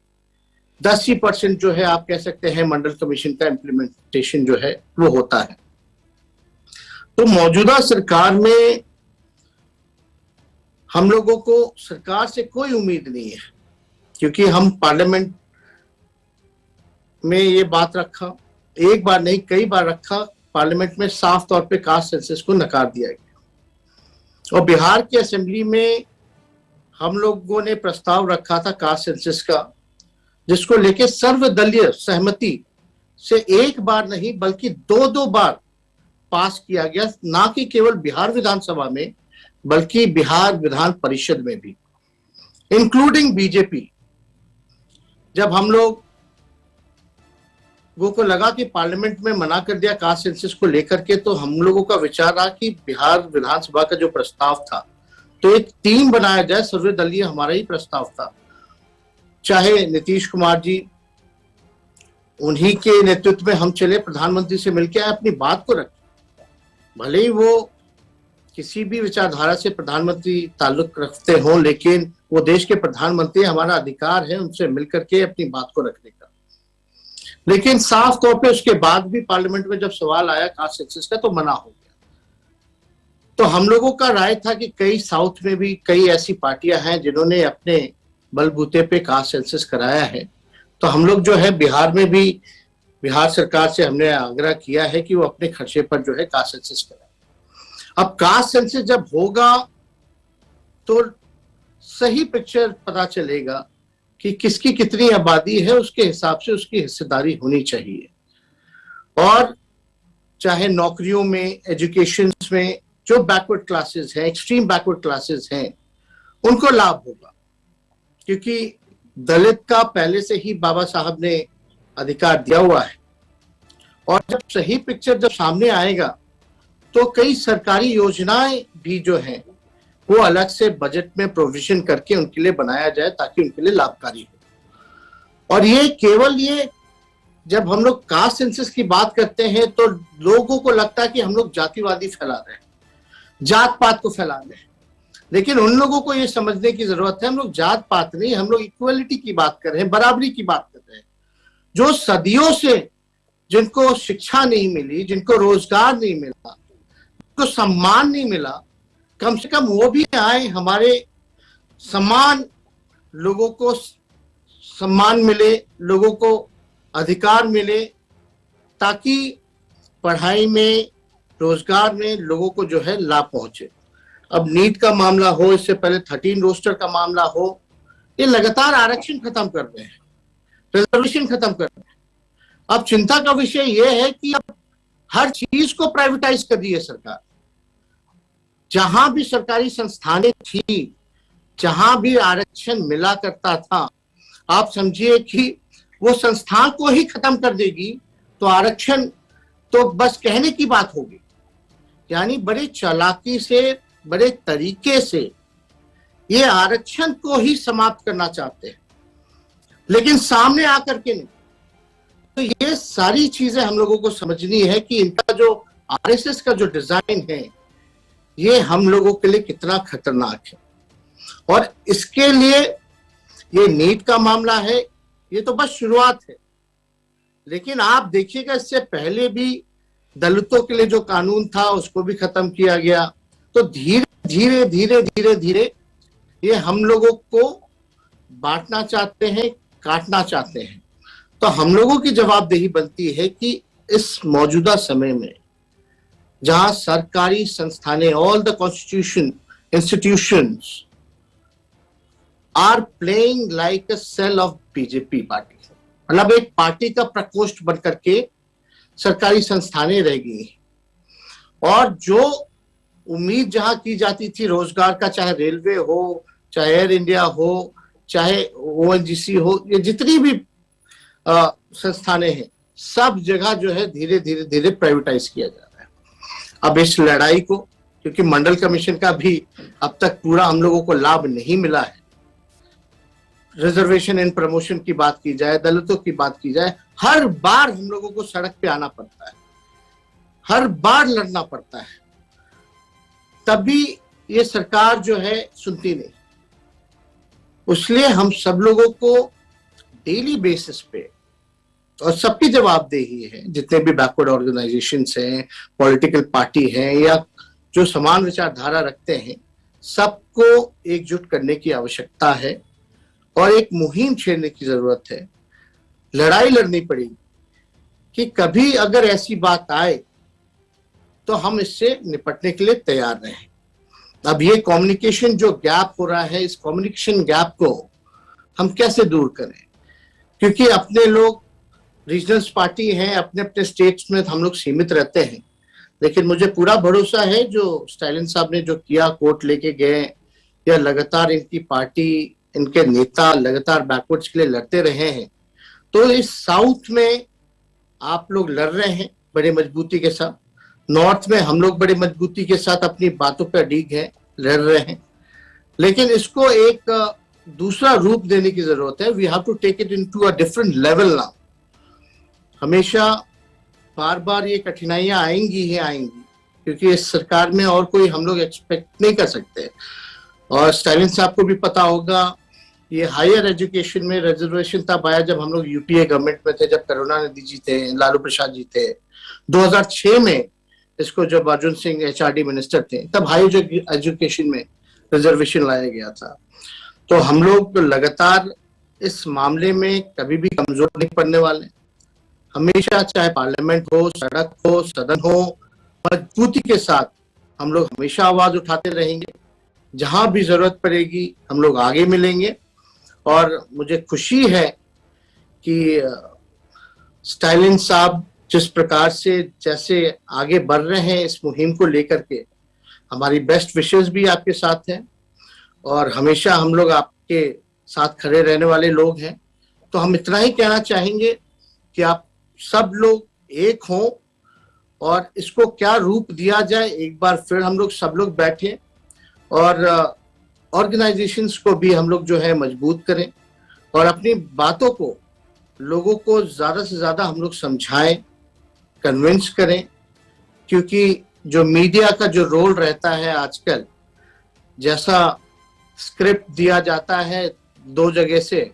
10% जो है आप कह सकते हैं मंडल कमीशन का इम्प्लीमेंटेशन जो है वो होता है। तो मौजूदा सरकार में हम लोगों को सरकार से कोई उम्मीद नहीं है, क्योंकि हम पार्लियामेंट में ये बात रखा, एक बार नहीं कई बार रखा, पार्लियामेंट में साफ तौर पे कास्ट सेंसस को नकार दिया गया। और बिहार की असेंबली में हम लोगों ने प्रस्ताव रखा था कास्ट सेंसस का, जिसको लेके सर्वदलीय सहमति से एक बार नहीं बल्कि 2 बार पास किया गया, ना कि केवल बिहार विधानसभा में बल्कि बिहार विधान परिषद में भी, इंक्लूडिंग बीजेपी। जब हम लोग को लगा कि पार्लियामेंट में मना कर दिया कास्ट सेंसस को लेकर के, तो हम लोगों का विचार रहा कि बिहार विधानसभा का जो प्रस्ताव था तो एक टीम बनाया जाए, सर्वदलीय हमारा ही प्रस्ताव था। चाहे नीतीश कुमार जी उन्हीं के नेतृत्व में हम चले, प्रधानमंत्री से मिलकर आए, अपनी बात को रखें। भले ही वो किसी भी विचारधारा से प्रधानमंत्री ताल्लुक रखते हो, लेकिन वो देश के प्रधानमंत्री, हमारा अधिकार है उनसे मिलकर के अपनी बात को रखने का। लेकिन साफ तौर पे उसके बाद भी पार्लियामेंट में जब सवाल आया कास्ट सेंसस का तो मना हो गया। तो हम लोगों का राय था कि कई साउथ में भी कई ऐसी पार्टियां हैं जिन्होंने अपने बलबूते पे कास्ट सेंसस कराया है। तो हम लोग जो है बिहार में भी, बिहार सरकार से हमने आग्रह किया है कि वो अपने खर्चे पर जो है कास्ट सेंसस कराए। अब कास्ट सेंसस जब होगा तो सही पिक्चर पता चलेगा कि किसकी कितनी आबादी है, उसके हिसाब से उसकी हिस्सेदारी होनी चाहिए। और चाहे नौकरियों में, एजुकेशन में जो बैकवर्ड क्लासेस हैं, एक्सट्रीम बैकवर्ड क्लासेस हैं, उनको लाभ होगा, क्योंकि दलित का पहले से ही बाबा साहब ने अधिकार दिया हुआ है। और जब सही पिक्चर जब सामने आएगा तो कई सरकारी योजनाएं भी जो हैं वो अलग से बजट में प्रोविजन करके उनके लिए बनाया जाए ताकि उनके लिए लाभकारी हो। और ये केवल ये जब हम लोग कास्ट सेंसस की बात करते हैं तो लोगों को लगता है कि हम लोग जातिवादी फैला रहे हैं, जात पात को फैला रहे हैं। लेकिन उन लोगों को ये समझने की जरूरत है, हम लोग जात पात नहीं, हम लोग इक्वलिटी की बात कर रहे हैं, बराबरी की बात कर रहे हैं। जो सदियों से जिनको शिक्षा नहीं मिली, जिनको रोजगार नहीं मिला, जिनको सम्मान नहीं मिला, कम से कम वो भी आए, हमारे समान लोगों को सम्मान मिले, लोगों को अधिकार मिले, ताकि पढ़ाई में, रोजगार में लोगों को जो है लाभ पहुंचे। अब नीट का मामला हो, इससे पहले 13 रोस्टर का मामला हो, ये लगातार आरक्षण खत्म कर रहे हैं, रिजर्वेशन खत्म कर रहे हैं। अब चिंता का विषय यह है कि अब हर चीज को प्राइवेटाइज कर दी है सरकार। जहां भी सरकारी संस्थानें थी, जहां भी आरक्षण मिला करता था, आप समझिए कि वो संस्थान को ही खत्म कर देगी तो आरक्षण तो बस कहने की बात होगी। यानी बड़े चालाकी से, बड़े तरीके से ये आरक्षण को ही समाप्त करना चाहते हैं, लेकिन सामने आकर के नहीं। तो ये सारी चीजें हम लोगों को समझनी है कि इनका जो आरएसएस का जो डिजाइन है ये हम लोगों के लिए कितना खतरनाक है। और इसके लिए ये नीट का मामला है, ये तो बस शुरुआत है। लेकिन आप देखिएगा इससे पहले भी दलितों के लिए जो कानून था उसको भी खत्म किया गया। तो धीरे धीरे धीरे धीरे धीरे ये हम लोगों को बांटना चाहते हैं, काटना चाहते हैं। तो हम लोगों की जवाबदेही बनती है कि इस मौजूदा समय में जहां सरकारी संस्थानें, all the constitution institutions are playing like a cell of BJP party, मतलब एक पार्टी का प्रकोष्ठ बनकर के सरकारी संस्थानें रह गई हैं। और जो उम्मीद जहां की जाती थी रोजगार का, चाहे रेलवे हो, चाहे एयर इंडिया हो, चाहे ओएनजीसी हो, ये जितनी भी संस्थानें हैं, सब जगह जो है धीरे धीरे धीरे प्राइवेटाइज किया जा रहा है। अब इस लड़ाई को, क्योंकि मंडल कमीशन का भी अब तक पूरा हम लोगों को लाभ नहीं मिला है, रिजर्वेशन एंड प्रमोशन की बात की जाए, दलितों की बात की जाए, हर बार हम लोगों को सड़क पे आना पड़ता है, हर बार लड़ना पड़ता है, तभी ये सरकार जो है सुनती नहीं। इसलिए हम सब लोगों को डेली बेसिस पे, और सबकी जवाबदेही है, जितने भी बैकवर्ड ऑर्गेनाइजेशंस हैं, पॉलिटिकल पार्टी हैं या जो समान विचारधारा रखते हैं, सबको एकजुट करने की आवश्यकता है और एक मुहिम छेड़ने की जरूरत है। लड़ाई लड़नी पड़ेगी कि कभी अगर ऐसी बात आए तो हम इससे निपटने के लिए तैयार रहें। अब ये कम्युनिकेशन जो गैप हो रहा है, इस कम्युनिकेशन गैप को हम कैसे दूर करें, क्योंकि अपने लोग रीजनल्स पार्टी हैं, अपने अपने स्टेट्स में हम लोग सीमित रहते हैं। लेकिन मुझे पूरा भरोसा है जो स्टालिन साहब ने जो किया, कोर्ट लेके गए, या लगातार इनकी पार्टी, इनके नेता लगातार बैकवर्ड्स के लिए लड़ते रहे हैं। तो इस साउथ में आप लोग लड़ रहे हैं बड़े मजबूती के साथ, नॉर्थ में हम लोग बड़े मजबूती के साथ अपनी बातों पर अडिग हैं, लड़ रहे हैं। लेकिन इसको एक दूसरा रूप देने की जरूरत है। We have to take it into a different level now. हमेशा बार बार ये कठिनाइयां आएंगी ही आएंगी, क्योंकि इस सरकार में और कोई हम लोग एक्सपेक्ट नहीं कर सकते। और स्टालिन साहब को भी पता होगा, ये हायर एजुकेशन में रिजर्वेशन तब आया जब हम लोग यूपीए गवर्नमेंट में थे, जब करुणानिधि जी थे, लालू प्रसाद जी थे। 2006 में इसको जब अर्जुन सिंह एचआरडी मिनिस्टर थे, तब हायर एजुकेशन में रिजर्वेशन लाया गया था। तो हम लोग लगातार इस मामले में कभी भी कमजोर नहीं पड़ने वाले। हमेशा, चाहे पार्लियामेंट हो, सड़क हो, सदन हो, मजबूती के साथ हम लोग हमेशा आवाज उठाते रहेंगे। जहां भी जरूरत पड़ेगी हम लोग आगे मिलेंगे। और मुझे खुशी है कि स्टालिन साहब जिस प्रकार से जैसे आगे बढ़ रहे हैं इस मुहिम को लेकर के, हमारी बेस्ट विशेस भी आपके साथ हैं और हमेशा हम लोग आपके साथ खड़े रहने वाले लोग हैं। तो हम इतना ही कहना चाहेंगे कि आप सब लोग एक हों और इसको क्या रूप दिया जाए, एक बार फिर हम लोग सब लोग बैठे और ऑर्गेनाइजेशंस को भी हम लोग जो है मजबूत करें और अपनी बातों को लोगों को ज्यादा से ज्यादा हम लोग समझाएं, कन्विंस करें। क्योंकि जो मीडिया का जो रोल रहता है आजकल, जैसा स्क्रिप्ट दिया जाता है 2 जगह से,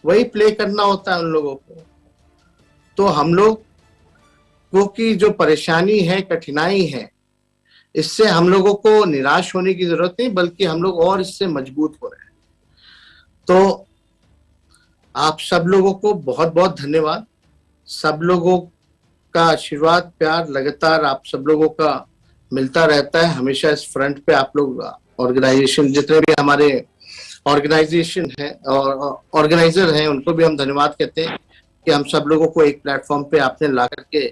वही प्ले करना होता है उन लोगों को। तो हम लोग को की जो परेशानी है, कठिनाई है, इससे हम लोगों को निराश होने की जरूरत नहीं, बल्कि हम लोग और इससे मजबूत हो रहे हैं। तो आप सब लोगों को बहुत बहुत धन्यवाद। सब लोगों का आशीर्वाद, प्यार लगातार आप सब लोगों का मिलता रहता है। हमेशा इस फ्रंट पे आप लोग ऑर्गेनाइजेशन, जितने भी हमारे ऑर्गेनाइजेशन है और ऑर्गेनाइजर हैं, उनको भी हम धन्यवाद कहते हैं कि हम सब लोगों को एक प्लेटफॉर्म पे आपने ला करके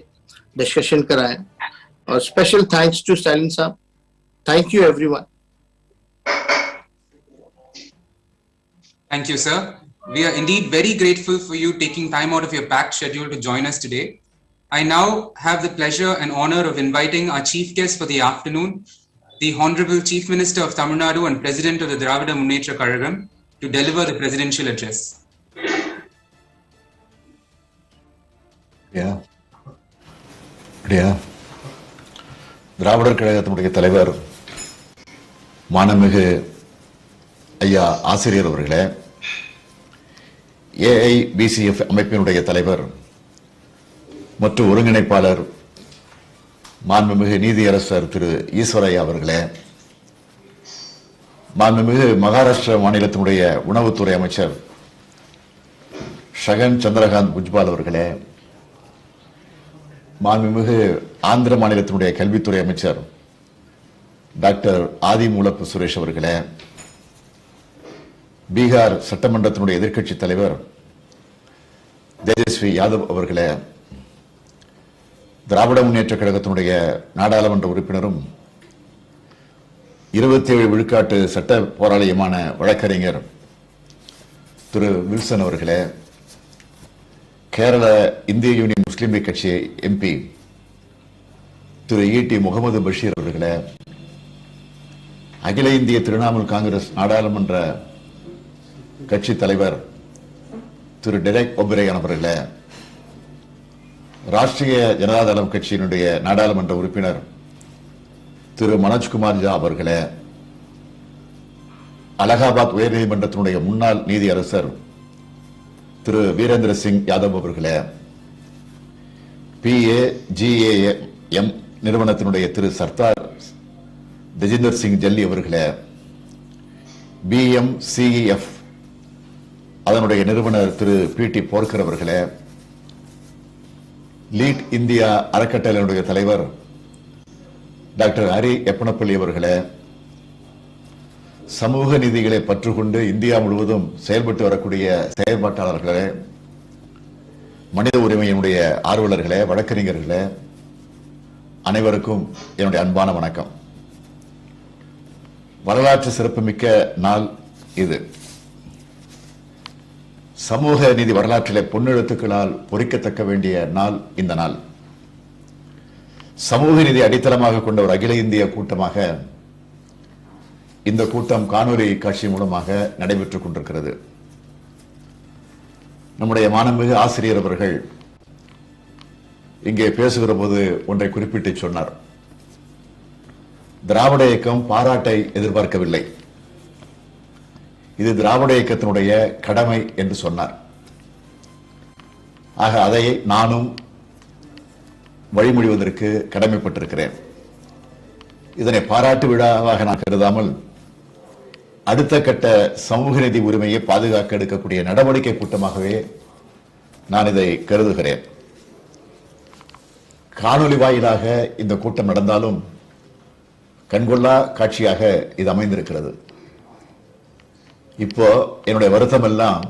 डिस्कशन कराएं। और स्पेशल थैंक्स टू स्टालिन साहब। Thank you everyone. Thank you, sir. We are indeed very grateful for you taking time out of your packed schedule to join us today. I now have the pleasure and honor of inviting our chief guest for the afternoon, the Honorable Chief Minister of Tamil Nadu and President of the Dravida Munnetra Kazhagam, to deliver the presidential address. திராவிடர் கழகத்தினுடைய தலைவர் மாண்புமிகு ஐயா ஆசிரியர் அவர்களே, ஏஐபிசிஎஃப் அமைப்பினுடைய தலைவர் மற்றும் ஒருங்கிணைப்பாளர் மாண்புமிகு நீதியரசர் திரு ஈஸ்வரையா அவர்களே, மாண்புமிகு மகாராஷ்டிரா மாநிலத்தினுடைய உணவுத்துறை அமைச்சர் ஷகன் சந்திரகாந்த் புஜ்பால் அவர்களே, மாண்புமிகு ஆந்திர மாநிலத்தினுடைய கல்வித்துறை அமைச்சர் டாக்டர் ஆதி மூலப்பு சுரேஷ் அவர்களே, பீகார் சட்டமன்றத்தினுடைய எதிர்க்கட்சி தலைவர் தேஜஸ்வி யாதவ் அவர்களே, திராவிட முன்னேற்ற கழகத்தினுடைய நாடாளுமன்ற உறுப்பினரும் 27 விழுக்காட்டு சட்ட போராளியுமான வழக்கறிஞர் திரு வில்சன் அவர்களே, கேரள இந்திய யூனியன் முஸ்லீம் லீக் கட்சி எம்பி திரு ஈடி முகமது பஷீர் அவர்களே, அகில இந்திய திரிணாமுல் காங்கிரஸ் நாடாளுமன்ற கட்சி தலைவர் திரு டெரெக் ஒபிரையன் அவர்களே, ராஷ்டிரிய ஜனதாதளம் கட்சியினுடைய நாடாளுமன்ற உறுப்பினர் திரு மனோஜ்குமார் ஜா அவர்களே, அலகாபாத் உயர்நீதிமன்றத்தினுடைய முன்னாள் நீதியரசர் திரு வீரேந்திர சிங் யாதவ் அவர்களே, PAGAM நிறுவனத்தினுடைய திரு சர்தார் தேஜிந்தர் சிங் ஜல்லி அவர்களே, BMCEF அதனுடைய நிறுவனர் திரு PT போர்க்கர் அவர்களே, லீட் இந்தியா அறக்கட்டளையினுடைய தலைவர் டாக்டர் ஹரி எப்பனப்பள்ளி அவர்களே, சமூக நீதிகளை பற்றுக்கொண்டு இந்தியா முழுவதும் செயல்பட்டு வரக்கூடிய செயல்பாட்டாளர்களே, மனித உரிமையினுடைய ஆர்வலர்களே, வழக்கறிஞர்களே, அனைவருக்கும் என்னுடைய அன்பான வணக்கம். வரலாற்று சிறப்புமிக்க நாள் இது. சமூக நீதி வரலாற்றிலே பொன்னெழுத்துக்களால் பொறிக்கத்தக்க வேண்டிய நாள் இந்த நாள். சமூக நீதி அடித்தளமாக கொண்ட ஒரு அகில இந்திய கூட்டமாக இந்த கூட்டம் காணொலி காட்சி மூலமாக நடைபெற்றுக் கொண்டிருக்கிறது. நம்முடைய மாண்புமிகு ஆசிரியர் அவர்கள் இங்கே பேசுகிற போது ஒன்றை குறிப்பிட்டு சொன்னார். திராவிட இயக்கம் பாராட்டை எதிர்பார்க்கவில்லை, இது திராவிட இயக்கத்தினுடைய கடமை என்று சொன்னார். ஆக அதை நானும் வழிமொழிவதற்கு கடமைப்பட்டிருக்கிறேன். இதனை பாராட்டு விழாவாக நான் கருதாமல் அடுத்த கட்ட சமூக நீதி உரிமையை பாதுகாக்க எடுக்கக்கூடிய நடவடிக்கை கூட்டமாகவே நான் இதை கருதுகிறேன். காணொலி வாயிலாக இந்த கூட்டம் நடந்தாலும் கண்கொள்ளா காட்சியாக இது அமைந்திருக்கிறது. இப்போ என்னுடைய வருத்தம் எல்லாம்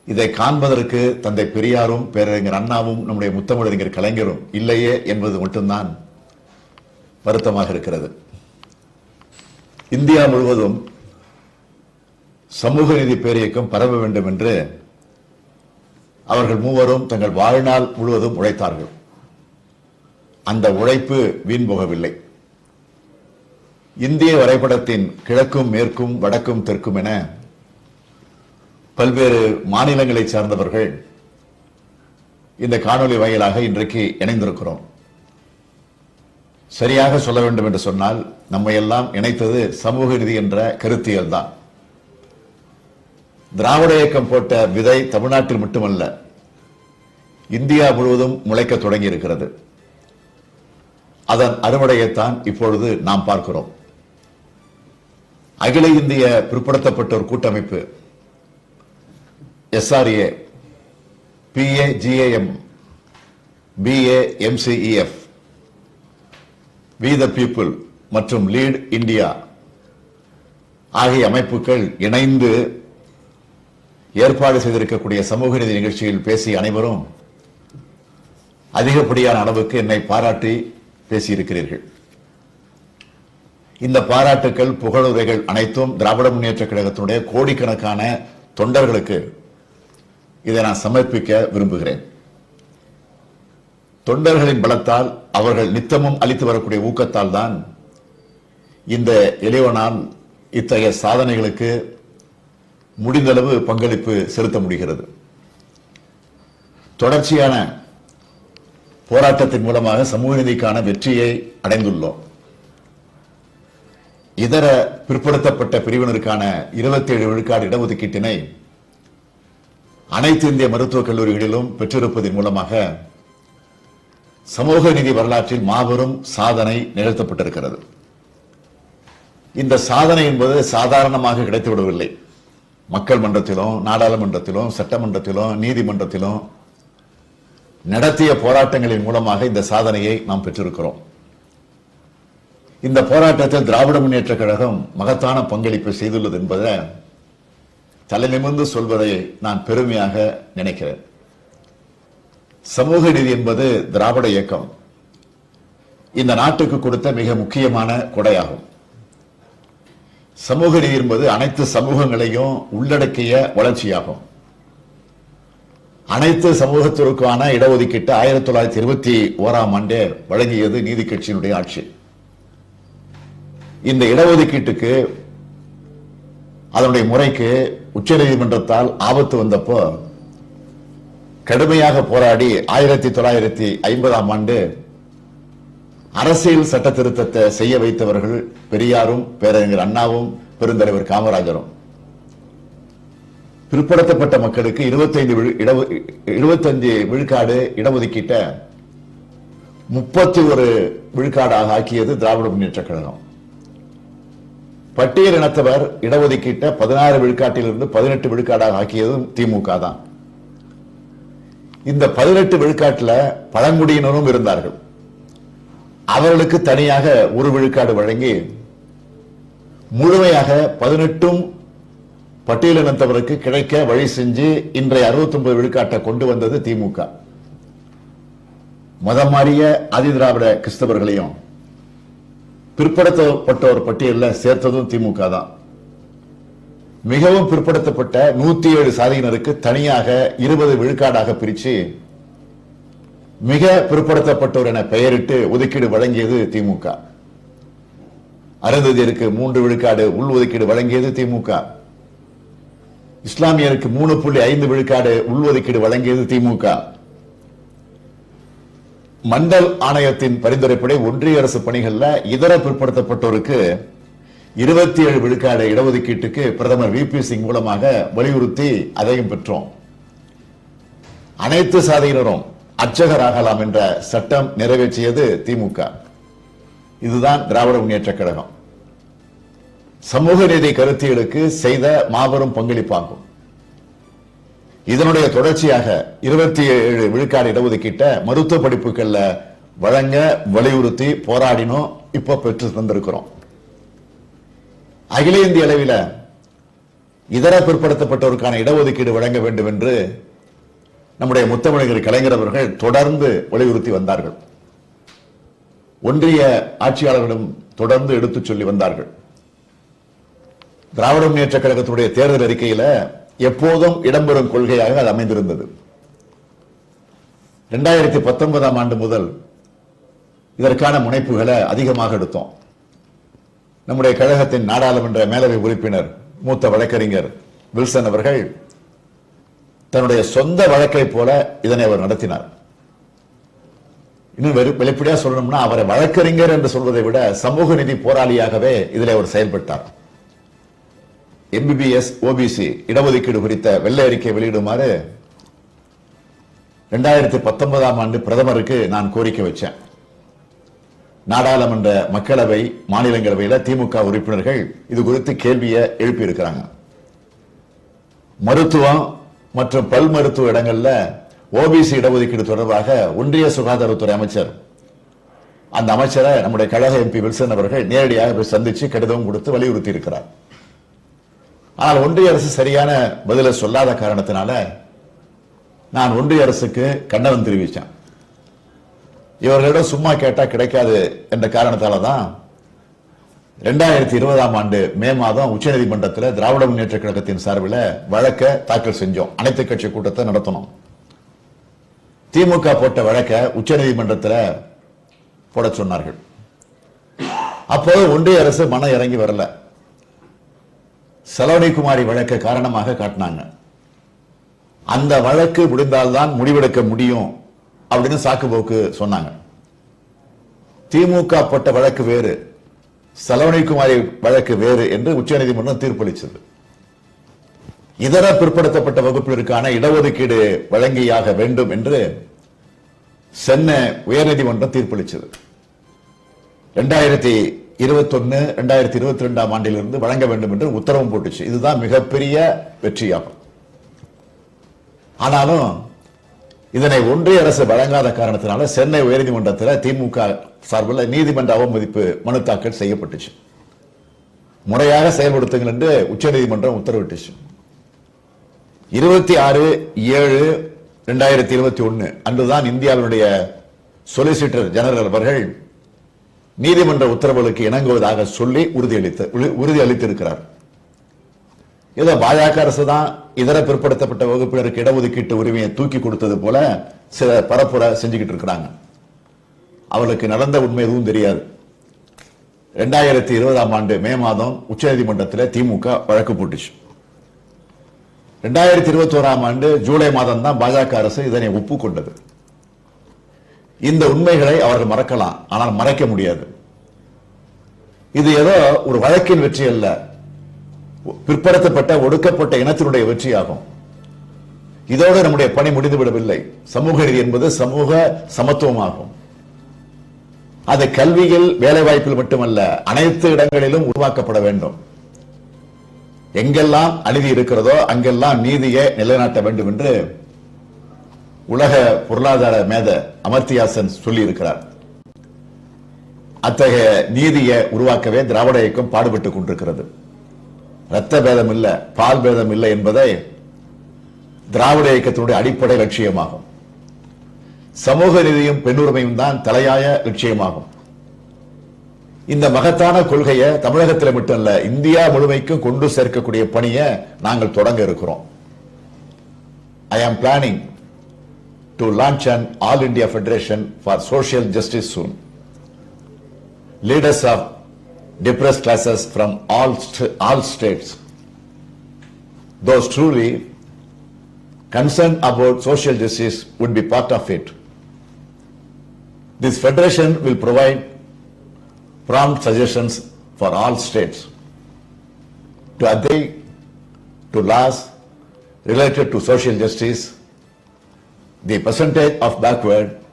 இதை காண்பதற்கு தந்தை பெரியாரும் பேரறிஞர் அண்ணாவும் நம்முடைய முத்தமிழறிஞர் கலைஞரும் இல்லையே என்பது மட்டும்தான் வருத்தமாக இருக்கிறது. இந்தியா முழுவதும் சமூக நீதி பேரியக்கம் பரவ வேண்டும் என்று அவர்கள் மூவரும் தங்கள் வாழ்நாள் முழுவதும் உழைத்தார்கள். அந்த உழைப்பு வீண் போகவில்லை. இந்திய வரைபடத்தின் கிழக்கும் மேற்கும் வடக்கும் தெற்கும் என பல்வேறு மாநிலங்களை சார்ந்தவர்கள் இந்த காணொலி வாயிலாக இன்றைக்கு இணைந்திருக்கிறோம். சரியாக சொல்ல வேண்டும் என்று சொன்னால் நம்மை எல்லாம் இணைத்தது சமூக நீதி என்ற கருத்தியல் தான். திராவிட இயக்கம் போட்ட விதை தமிழ்நாட்டில் மட்டுமல்ல, இந்தியா முழுவதும் முளைக்க தொடங்கி இருக்கிறது. அதன் அறுவடையைத்தான் இப்பொழுது நாம் பார்க்கிறோம். அகில இந்திய பிற்படுத்தப்பட்டோர் கூட்டமைப்பு SRA, PAGAM, BAMCEF, We the People மற்றும் லீட் இந்தியா ஆகிய அமைப்புகள் இணைந்து ஏற்பாடு செய்திருக்கக்கூடிய சமூக நீதி நிகழ்ச்சியில் பேசிய அனைவரும் அதிகப்படியான அளவுக்கு என்னை பாராட்டி பேசியிருக்கிறீர்கள். இந்த பாராட்டுக்கள், புகழுரைகள் அனைத்தும் திராவிட முன்னேற்ற கழகத்தினுடைய கோடிக்கணக்கான தொண்டர்களுக்கு இதை நான் சமர்ப்பிக்க விரும்புகிறேன். தொண்டர்களின் பலத்தால், அவர்கள் நித்தமும் அளித்து வரக்கூடிய ஊக்கத்தால் தான் இந்த இளையோனால் இத்தகைய சாதனைகளுக்கு முடிந்தளவு பங்களிப்பு செலுத்த முடிகிறது. தொடர்ச்சியான போராட்டத்தின் மூலமாக சமூக நீதிக்கான வெற்றியை அடைந்துள்ளோம். இதர பிற்படுத்தப்பட்ட பிரிவினருக்கான 27 விழுக்காடு இடஒதுக்கீட்டினை அனைத்து இந்திய மருத்துவக் கல்லூரிகளிலும் பெற்றிருப்பதன் மூலமாக சமூக நீதி வரலாற்றில் மாபெரும் சாதனை நிகழ்த்தப்பட்டிருக்கிறது. இந்த சாதனை என்பது சாதாரணமாக கிடைத்துவிடவில்லை. மக்கள் மன்றத்திலும், நாடாளுமன்றத்திலும், சட்டமன்றத்திலும், நீதிமன்றத்திலும் நடத்திய போராட்டங்களின் மூலமாக இந்த சாதனையை நாம் பெற்றிருக்கிறோம். இந்த போராட்டத்தில் திராவிட முன்னேற்ற கழகம் மகத்தான பங்களிப்பு செய்துள்ளது என்பதை தலைநிமிர்ந்து சொல்வதை நான் பெருமையாக நினைக்கிறேன். சமூக நீதி என்பது திராவிட இயக்கம் இந்த நாட்டுக்கு கொடுத்த மிக முக்கியமான கொடையாகும். சமூக நீதி என்பது அனைத்து சமூகங்களையும் உள்ளடக்கிய வளர்ச்சியாகும். அனைத்து சமூகத்திற்கான இடஒதுக்கீட்டு 1921ஆம் ஆண்டே வழங்கியது நீதி கட்சியினுடைய ஆட்சி. இந்த இடஒதுக்கீட்டுக்கு, அதனுடைய முறைக்கு உச்சநீதிமன்றத்தால் ஆபத்து வந்தப்போ கடுமையாக போராடி 1950ஆம் ஆண்டு அரசியல் சட்ட திருத்தத்தை செய்ய வைத்தவர்கள் பெரியாரும் பேரறிஞர் அண்ணாவும் பெருந்தலைவர் காமராஜரும். பிற்படுத்தப்பட்ட மக்களுக்கு 25 விழுக்காடு இடஒதுக்கீட்ட 31 விழுக்காடாக ஆக்கியது திராவிட முன்னேற்ற கழகம். பட்டியல் இனத்தவர் இடஒதுக்கீட்ட 16 விழுக்காட்டிலிருந்து 18 விழுக்காடாக ஆக்கியதும் திமுக தான். இந்த 18 விழுக்காட்டில் பழங்குடியினரும் இருந்தார்கள். அவர்களுக்கு தனியாக 1 விழுக்காடு வழங்கி முழுமையாக 18 பட்டியலினத்தவருக்கு கிடைக்க வழி செஞ்சு இன்றைய 69 விழுக்காட்டை கொண்டு வந்தது திமுக. மதம் மாறிய ஆதிதிராவிட கிறிஸ்தவர்களையும் பிற்படுத்தப்பட்டோர் பட்டியலில் சேர்த்ததும் திமுக தான். மிகவும் பிற்படுத்தப்பட்ட 107 சாதியினருக்கு தனியாக 20 விழுக்காடாக பிரிச்சு மிக பிற்படுத்தப்பட்டோர் என பெயரிட்டு ஒதுக்கீடு வழங்கியது திமுக. அருந்ததியருக்கு 3 விழுக்காடு உள் ஒதுக்கீடு வழங்கியது திமுக. இஸ்லாமியருக்கு 3.5 விழுக்காடு உள் ஒதுக்கீடு வழங்கியது திமுக. மண்டல் ஆணையத்தின் பரிந்துரைப்படி ஒன்றிய அரசு பணிகள்ல இதர பிற்படுத்தப்பட்டோருக்கு 27 விழுக்காடு இடஒதுக்கீட்டுக்கு பிரதமர் VP சிங் மூலமாக வலியுறுத்தி அதையும் பெற்றோம். அனைத்து சாதியினரும் அர்ச்சகராகலாம் என்ற சட்டம் நிறைவேற்றியது திமுக. இதுதான் திராவிட முன்னேற்றக் கழகம். சமூக நீதி கருத்தியலுக்கு செய்த மாபெரும் பங்களிப்பாகும். இதனுடைய தொடர்ச்சியாக 27 விழுக்காடு இடஒதுக்கீட்ட மருத்துவ படிப்புகள்ல வழங்க வலியுறுத்தி போராடினோம். இப்ப பெற்று தந்திருக்கிறோம். அகில இந்திய அளவில் இதர பிற்படுத்தப்பட்டோருக்கான இடஒதுக்கீடு வழங்க வேண்டும் என்று நம்முடைய முத்தமிழர் கலைஞர் அவர்கள் தொடர்ந்து வலியுறுத்தி வந்தார்கள். ஒன்றிய ஆட்சியாளர்களும் தொடர்ந்து எடுத்துச் சொல்லி வந்தார்கள். திராவிட முன்னேற்ற கழகத்துடைய தேர்தல் அறிக்கையில எப்போதும் இடம்பெறும் கொள்கையாக அது அமைந்திருந்தது. 2019 ஆண்டு முதல் இதற்கான முனைப்புகளை அதிகமாக எடுத்தோம். நம்முடைய கழகத்தின் நாடாளுமன்ற மேலவை உறுப்பினர் மூத்த வழக்கறிஞர் வில்சன் அவர்கள் தன்னுடைய சொந்த வழக்கை போல இதனை அவர் நடத்தினார். இன்னும் வெளிப்படையா சொல்லணும்னா அவரை வழக்கறிஞர் என்று சொல்வதை விட சமூக நீதி போராளியாகவே இதில் அவர் செயல்பட்டார். MBBS OBC இடஒதுக்கீடு குறித்த வெள்ளை அறிக்கை வெளியிடுமாறு 2019 ஆண்டு பிரதமருக்கு நான் கோரிக்கை வச்சேன். நாடாளுமன்ற மக்களவை மாநிலங்களவையில திமுக உறுப்பினர்கள் இது குறித்து கேள்வியை எழுப்பி இருக்கிறாங்க. மருத்துவம் மற்றும் பல் மருத்துவ இடங்கள்ல OBC இடஒதுக்கீடு தொடர்பாக ஒன்றிய சுகாதாரத்துறை அமைச்சர் அந்த அமைச்சரை நம்முடைய கழக MP வில்சன் அவர்கள் நேரடியாக போய் சந்திச்சு கடிதம் கொடுத்து வலியுறுத்தி இருக்கிறார். ஆனால் ஒன்றிய அரசு சரியான பதிலை சொல்லாத காரணத்தினால நான் ஒன்றிய அரசுக்கு கண்டனம் தெரிவித்தேன். இவர்களிடம் சும்மா கேட்டா கிடைக்காது என்ற காரணத்தால தான் 2020 ஆண்டு மே மாதம் உச்சநீதிமன்றத்தில் திராவிட முன்னேற்ற கழகத்தின் சார்பில் வழக்க தாக்கல் செஞ்சோம். அனைத்து கட்சி கூட்டத்தை நடத்தணும். திமுக போட்ட வழக்க உச்சநீதிமன்றத்தில் போட சொன்னார்கள். அப்போது ஒன்றிய அரசு மனம் இறங்கி வரல. சலோனிகுமாரி வழக்கை காரணமாக காட்டினாங்க. அந்த வழக்கு முடிந்தால்தான் முடிவெடுக்க முடியும் அப்படின்னு சாக்குப்போக்கு சொன்னாங்க. திமுக போட்ட வழக்கு வேறு, சலோனிகுமாரி வழக்கு வேறு என்று உச்சநீதிமன்றம் தீர்ப்பளித்தது. இதர பிற்படுத்தப்பட்ட வகுப்பினருக்கான இடஒதுக்கீடு வழங்கியாக வேண்டும் என்று சென்னை உயர்நீதிமன்றம் தீர்ப்பளித்தது. 2021 2022 ஆண்டிலிருந்து வழங்க வேண்டும் என்று உத்தரவும் போட்டுச்சு. இதுதான் மிகப்பெரிய வெற்றியாகும். ஆனாலும் இதனை ஒன்றிய அரசு வழங்காத காரணத்தினால சென்னை உயர்நீதிமன்றத்தில் திமுக சார்பில் நீதிமன்ற அவமதிப்பு மனு தாக்கல் செய்யப்பட்டுச்சு. முறையாக செயல்படுத்துங்கள் என்று உச்சநீதிமன்றம் உத்தரவிட்டுச்சு. 26/7/2021 அன்றுதான் இந்தியாவினுடைய சொலிசிட்டர் ஜெனரல் அவர்கள் நீதிமன்ற உத்தரவுகளுக்கு இணங்குவதாக சொல்லி உறுதி அளித்திருக்கிறார். ஏதோ பாஜக அரசு தான் இதர பிற்படுத்தப்பட்ட வகுப்பினருக்கு இடஒதுக்கீட்டு உரிமையை தூக்கி கொடுத்தது போல சில பரப்புரை செஞ்சுக்கிட்டு இருக்கிறாங்க. அவர்களுக்கு நடந்த உண்மை எதுவும் தெரியாது. 2020 ஆண்டு மே மாதம் உச்சநீதிமன்றத்தில் திமுக வழக்கு போட்டுச்சு. 2021 ஆண்டு ஜூலை மாதம் தான் பாஜக அரசு இதனை ஒப்புக்கொண்டது. இந்த உண்மைகளை அவர்கள் மறக்கலாம், ஆனால் மறைக்க முடியாது. இது ஏதோ ஒரு வழக்கின் வெற்றி அல்ல, பிற்படுத்தப்பட்ட ஒடுக்கப்பட்ட இனத்தினுடைய வெற்றியாகும். இதோடு நம்முடைய பணி முடிந்துவிடவில்லை. சமூக நீதி என்பது சமூக சமத்துவமாகும். அது கல்வியில், வேலை வாய்ப்பில் மட்டுமல்ல, அனைத்து இடங்களிலும் உருவாக்கப்பட வேண்டும். எங்கெல்லாம் அநீதி இருக்கிறதோ அங்கெல்லாம் நீதியை நிலைநாட்ட வேண்டும் என்று உலக பொருளாதார மேத அமர்த்தியா சென் சொல்லி இருக்கிறார். அத்தகைய நீதியை உருவாக்கவே திராவிட இயக்கம் பாடுபட்டுக் கொண்டிருக்கிறது. இரத்த பேதம் இல்ல, பால் பேதம் இல்லை என்பதை திராவிட இயக்கத்தினுடைய அடிப்படை லட்சியமாகும். சமூக நீதியும் பெண்ணுரிமையும் தான் தலையாய லட்சியமாகும். இந்த மகத்தான கொள்கையை தமிழகத்தில் மட்டுமல்ல, இந்தியா முழுமைக்கும் கொண்டு சேர்க்கக்கூடிய பணியை நாங்கள் தொடங்க இருக்கிறோம். I am planning to launch an All India Federation for Social Justice soon. Leaders of depressed classes from all states, those truly concerned about social justice, would be part of it. This federation will provide prompt suggestions for all states to adhere to laws related to social justice. The percentage of backward,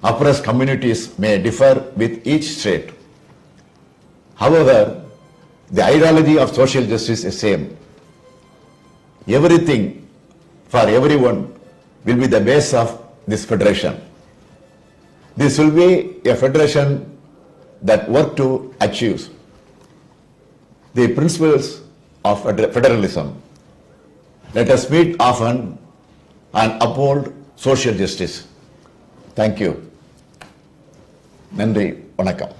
oppressed communities may differ with each state. However, the ideology of social justice is same. Everything for everyone will be the base of this federation. This will be a federation that work to achieve the principles of federalism. Let us meet often and uphold social justice. Thank you. நன்றி, வணக்கம்.